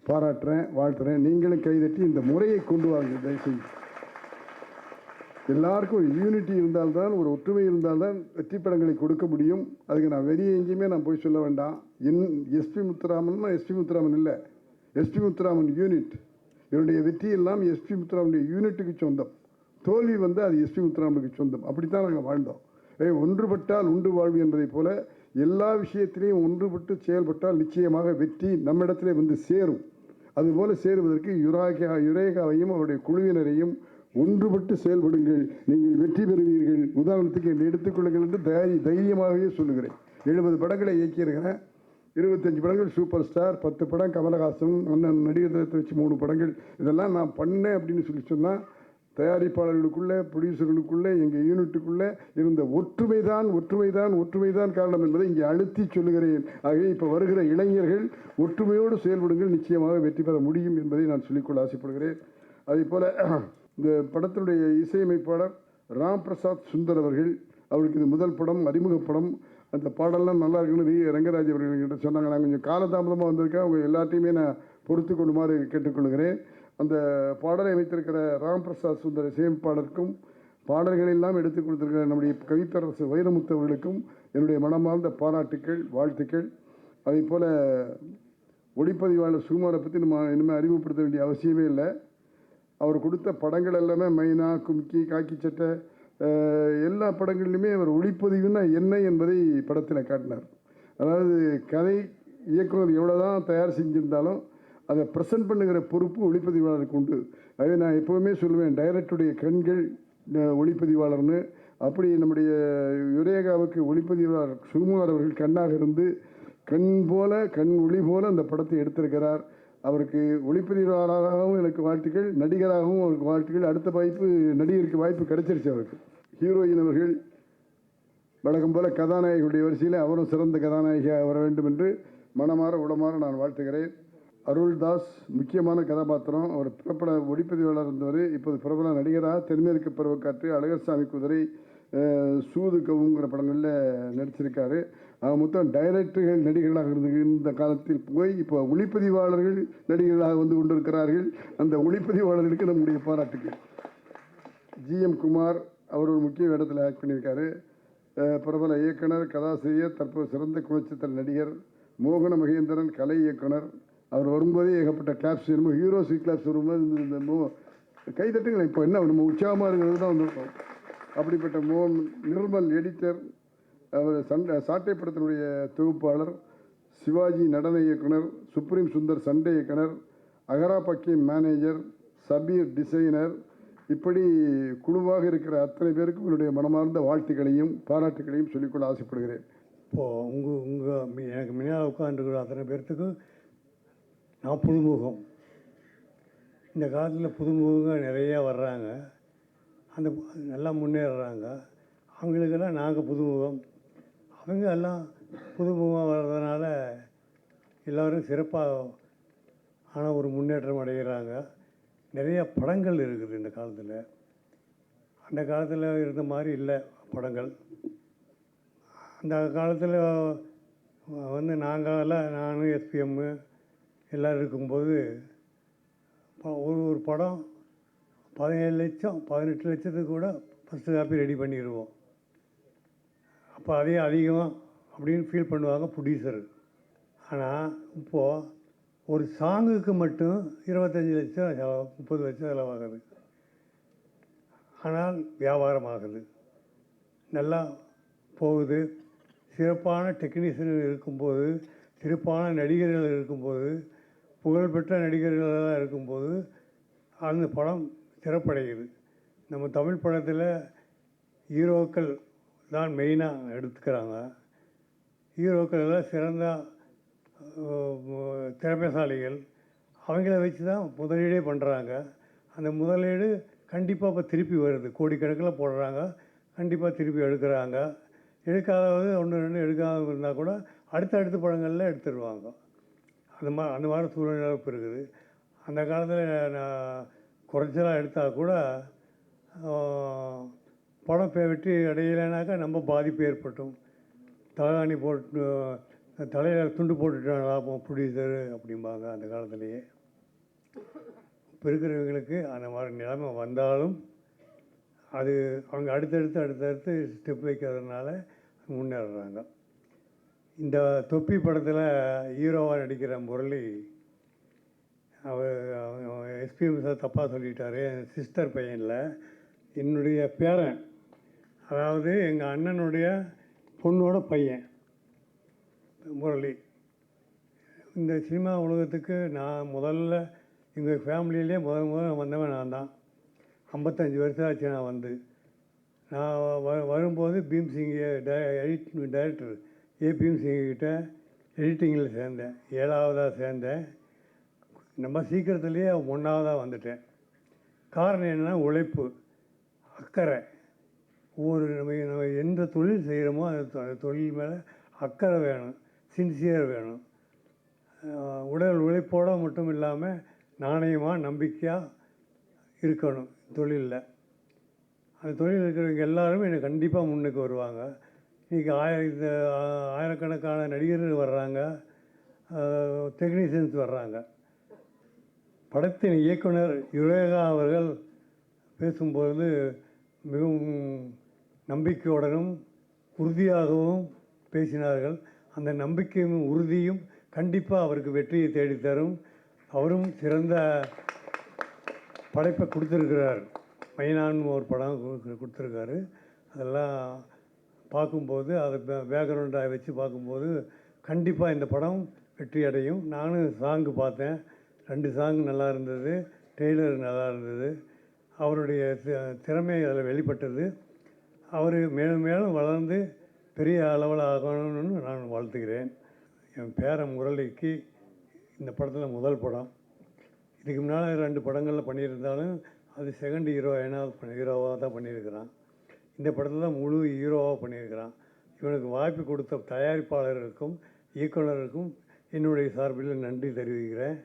பாராட்டுறேன், வாழ்த்துறேன். நீங்களும் கைதட்டி இந்த முறையை கொண்டு வாங்க தயவுசெய்து. எல்லாருக்கும் ஒரு யூனிட்டி இருந்தால்தான், ஒரு ஒற்றுமை இருந்தால்தான் வெற்றி படங்களை கொடுக்க முடியும். அதுக்கு நான் வெளியே எங்கேயுமே நான் போய் சொல்ல வேண்டாம். எஸ்பி முத்துராமன்னா எஸ்பி முத்துராமன் இல்லை, எஸ்பி முத்துராமன் யூனிட். என்னுடைய வெற்றி எல்லாம் எஸ்பி முத்துராமனுடைய யூனிட்டுக்கு சொந்தம். தோல்வி வந்து அது எஸ்பி முத்துராமனுக்கு சொந்தம். அப்படித்தான் நாங்கள் வாழ்ந்தோம். ஒன்றுபட்டால் உண்டு வாழ்வு என்பதை போல எல்லா விஷயத்திலையும் ஒன்றுபட்டு செயல்பட்டால் நிச்சயமாக வெற்றி நம்மிடத்திலே வந்து சேரும். அதுபோல் சேருவதற்கு யுரேகாவையும் அவருடைய குழுவினரையும் ஒன்றுபட்டு செயல்படுங்கள், நீங்கள் வெற்றி பெறுவீர்கள். உதாரணத்துக்கு என்னை எடுத்துக்கொள்ளுங்கள் என்று தைரியமாகவே சொல்லுகிறேன். 70 படங்களை இயக்கியிருக்கிறேன். 25 படங்கள் சூப்பர் ஸ்டார், 10 படம் கமலஹாசன், அண்ணன் நடிகர் வச்சு 3 படங்கள். இதெல்லாம் நான் பண்ணேன் அப்படின்னு சொன்னால் தயாரிப்பாளர்களுக்குள்ளே, ப்ரொடியூசர்களுக்குள்ளே, எங்கள் யூனிட்டுக்குள்ளே இருந்த ஒற்றுமைதான் காரணம் என்பதை இங்கே அழுத்தி சொல்லுகிறேன். ஆகவே இப்போ வருகிற இளைஞர்கள் ஒற்றுமையோடு செயல்படுங்கள், நிச்சயமாக வெற்றி பெற முடியும் என்பதை நான் சொல்லிக்கொள்ள ஆசைப்படுகிறேன். அதே போல் இந்த படத்தினுடைய இசையமைப்பாளர் ராம் பிரசாத் சுந்தர் அவர்கள், அவருக்கு இது முதல் படம், அறிமுக படம். அந்த பாடல்லாம் நல்லா இருக்குன்னு ரங்கராஜ் அவர்கள்கிட்ட சொன்னாங்க. நான் கொஞ்சம் காலதாமதமாக வந்திருக்கேன், அவங்க எல்லாத்தையுமே நான் பொறுத்து கொள்ளுமாறு கேட்டுக்கொள்கிறேன். அந்த பாடலை வைத்திருக்கிற ராம் பிரசாத் சுந்தர் இசையமைப்பாளருக்கும் பாடல்கள் எல்லாம் எடுத்துக் கொடுத்திருக்கிற நம்முடைய கவிப்பரசு வைரமுத்து அவர்களுக்கும் என்னுடைய மனமார்ந்த பாராட்டுக்கள், வாழ்த்துக்கள். அதே போல் ஒளிப்பதிவாளர் சுகுமாரை பற்றி நம்ம இனிமேல் அறிமுகப்படுத்த வேண்டிய அவசியமே இல்லை. அவர் கொடுத்த படங்கள் எல்லாமே மைனா, கும்கி, காக்கி சட்டை, எல்லா படங்கள்லையுமே அவர் ஒளிப்பதிவுன்னா என்ன என்பதை படத்தில் காட்டினார். அதாவது கதை இயக்குனர் எவ்வளோ தான் தயார் செஞ்சிருந்தாலும் அதை ப்ரெசென்ட் பண்ணுகிற பொறுப்பு ஒளிப்பதிவாளருக்கு உண்டு. அதே நான் எப்போவுமே சொல்லுவேன், டைரக்டருடைய கண்கள் ஒளிப்பதிவாளர்னு. அப்படி நம்முடைய யுரேகாவுக்கு ஒளிப்பதிவாளர் சுகுமார் அவர்கள் கண்ணாக இருந்து கண் ஒளி போல அந்த படத்தை எடுத்திருக்கிறார். அவருக்கு ஒளிப்பதிவாளராகவும் எனக்கு வாழ்த்துக்கள், நடிகராகவும் அவருக்கு வாழ்த்துக்கள். அடுத்த வாய்ப்பு நடிகருக்கு வாய்ப்பு கிடைச்சிருச்சு அவருக்கு. ஹீரோயின் அவர்கள் வழக்கம் போல கதாநாயகியுடைய வரிசையில் அவரும் சிறந்த கதாநாயகியாக வர வேண்டும் என்று மனமாற உடமாற நான் வாழ்த்துகிறேன். அருள்தாஸ் முக்கியமான கதாபாத்திரம். அவர் பிரபல ஒளிப்பதிவாளர் இருந்தவர், இப்போது பிரபல நடிகராக தென்மேற்கு பருவக்காற்று, அழகர்சாமி குதிரை, சூது கவுங்கிற படங்களில் நடிச்சிருக்காரு. மொத்தம் டைரக்டர்கள் நடிகர்களாக இருந்த காலத்தில் போய் இப்போ ஒளிப்பதிவாளர்கள் நடிகர்களாக வந்து கொண்டிருக்கிறார்கள். அந்த ஒளிப்பதிவாளர்களுக்கு நம்முடைய பாராட்டுகள். ஜிஎம் குமார் அவர் ஒரு முக்கிய இடத்துல ஆக்ட் பண்ணியிருக்காரு. பிரபல இயக்குனர், கதாசிரியர், தற்போது சிறந்த குணச்சித்திர நடிகர். மோகன மகேந்திரன் கலை இயக்குனர். அவர் வரும்போதே ஏகப்பட்ட கிளாப்ஸ் வேணுமோ, ஹீரோஸு கிளாப்ஸ் வரும்போது இந்த கைதட்டுங்கள். இப்போ என்ன நம்ம உற்சாகமாக இருக்கிறது தான் வந்திருக்கோம். அப்படிப்பட்ட நிர்மல் எடிட்டர், அவர் சாட்டை படத்தினுடைய தொகுப்பாளர், சிவாஜி நடன இயக்குனர், சுப்ரீம் சுந்தர் சண்டே இயக்குனர், அகரா பக்கீம் மேனேஜர், சபீர் டிசைனர், இப்படி குழுவாக இருக்கிற அத்தனை பேருக்கும் உங்களுடைய மனமார்ந்த வாழ்த்துக்களையும் பாராட்டுகளையும் சொல்லிக்கொள்ள ஆசைப்படுகிறேன். இப்போது எனக்கு முன்னால் உட்காந்துருக்கிற அத்தனை பேர்த்துக்கும் நான் புதுமுகம். இந்த காலத்தில் புதுமுகங்கள் நிறையா வர்றாங்க, அந்த நல்லா முன்னேறுறாங்க. அவங்களுக்கெல்லாம் நாங்கள் புதுமுகம், அவங்க எல்லாம் புதுமுகம் வர்றதுனால எல்லோரும் சிறப்பாக ஒரு முன்னேற்றம் அடைகிறாங்க. நிறையா படங்கள் இருக்குது இந்த காலத்தில். அந்த காலத்தில் இருந்த மாதிரி இல்லை படங்கள். அந்த காலத்தில் நானும் எஸ்பிஎம்மு எல்லோரும் இருக்கும்போது ஒரு படம் 17 லட்சம் 18 லட்சத்துக்கு கூட ஃபஸ்ட்டு காப்பி ரெடி பண்ணிடுவோம். அப்போ அதே அதிகம் அப்படின்னு ஃபீல் பண்ணுவாங்க ப்ரொடியூசர். ஆனால் இப்போது ஒரு சாங்குக்கு மட்டும் 25 லட்சம் செலவு, 30 லட்சம் செலவாகுது. ஆனால் வியாபாரம் ஆகுது, நல்லா போகுது. சிறப்பான டெக்னீஷியன் இருக்கும்போது, சிறப்பான நடிகர்கள் இருக்கும்போது, புகழ்பெற்ற நடிகர்களெல்லாம் இருக்கும்போது அந்த படம் சிறப்படையுது. நம்ம தமிழ் படத்தில் ஹீரோக்கள் தான் மெயினாக எடுத்துக்கிறாங்க. ஹீரோக்கள் எல்லாம் சிறந்த திறமைசாலிகள். அவங்கள வச்சு தான் முதலீடே பண்ணுறாங்க. அந்த முதலீடு கண்டிப்பாக இப்போ திருப்பி வருது, கோடிக்கணக்கில் போடுறாங்க, கண்டிப்பாக திருப்பி எடுக்கிறாங்க. எடுக்காதது 1-2 எடுக்காத இருந்தால் கூட அடுத்தடுத்த படங்களில் எடுத்துடுவாங்க. அந்த மாதிரி சூழ்நிலை இப்போ இருக்குது. அந்த காலத்தில் நான் குறைச்சலாக எடுத்தால் கூட படம் வெற்றி அடையலைனாக்கா நம்ம பாதிப்பு ஏற்பட்டும். தலைகாணி போட்டு தலையில் துண்டு போட்டுட்டாங்களா ப்ரொடியூசரு அப்படிம்பாங்க அந்த காலத்துலேயே. இப்போ இருக்கிறவங்களுக்கு அந்த மாதிரி நிலைமை வந்தாலும் அது அவங்க அடுத்தடுத்து ஸ்டெப் வைக்கிறதுனால முன்னேறுறாங்க. இந்த தொப்பி படத்தில் ஹீரோவாக நடிக்கிற முரளி, அவர் எஸ்பிஎம் சார் தப்பாக சொல்லிட்டாரு. என் சிஸ்டர் பையனில் என்னுடைய பேரன், அதாவது எங்கள் அண்ணனுடைய பொண்ணோட பையன் முரளி. இந்த சினிமா உலகத்துக்கு நான் முதல்ல எங்கள் ஃபேமிலியிலே முதல் வந்தவன் நான் தான். 55 வருஷம் ஆச்சு நான் வந்து. நான் வரும்போது பீம்சிங்க டைரக்டர் பீம்சிங்கிட்ட எடிட்டிங்கில் சேர்ந்தேன். 7ஆவதாக சேர்ந்தேன். நம்ம சீக்கிரத்துலேயே 1ஆவதாக வந்துட்டேன். காரணம் என்னென்னா உழைப்பு, அக்கறை. நம்ம எந்த தொழில் செய்கிறோமோ அந்த தொழில் மேலே அக்கறை வேணும், சின்சியர் வேணும். உடல் உழைப்போடு மட்டும் இல்லாமல் நாணயமாக நம்பிக்கையாக இருக்கணும் தொழிலில். அந்த தொழில் இருக்கிறவங்க எல்லாருமே எனக்கு கண்டிப்பாக முன்னுக்கு வருவாங்க. இன்றைக்கி ஆயிரக்கணக்கான நடிகர்கள் வர்றாங்க, டெக்னீஷியன்ஸ் வர்றாங்க. படத்தின் இயக்குனர் யுரேகா அவர்கள் பேசும்போது மிகவும் நம்பிக்கையுடனும் உறுதியாகவும் பேசினார்கள். அந்த நம்பிக்கையும் உறுதியும் கண்டிப்பாக அவருக்கு வெற்றியை தேடித்தரும். அவரும் சிறந்த படைப்பை கொடுத்துருக்கிறார். மைனான்னு ஒரு படம் கொடுத்துருக்காரு. அதெல்லாம் பார்க்கும்போது அதை பேக்ரவுண்டாக வச்சு பார்க்கும்போது கண்டிப்பாக இந்த படம் வெற்றி அடையும். நானும் சாங்கு பார்த்தேன். 2 சாங் நல்லா இருந்தது, ட்ரெய்லர் நல்லா இருந்தது. அவருடைய திறமை அதில் வெளிப்பட்டது. அவர் மேலும் மேலும் வளர்ந்து பெரிய அளவில் ஆகணும்னு நான் வாழ்த்துக்கிறேன். என் பேரன் முரளிக்கு இந்த படத்தில் முதல் படம். இதுக்கு முன்னால் 2 படங்களில் பண்ணியிருந்தாலும் அது செகண்ட் ஹீரோவாக தான் பண்ணியிருக்கிறான். இந்த படத்தில் தான் முழு ஹீரோவாக பண்ணியிருக்கிறான். இவனுக்கு வாய்ப்பு கொடுத்த தயாரிப்பாளர்களுக்கும் இயக்குனருக்கும் என்னுடைய சார்பில் நன்றி தெரிவிக்கிறேன்.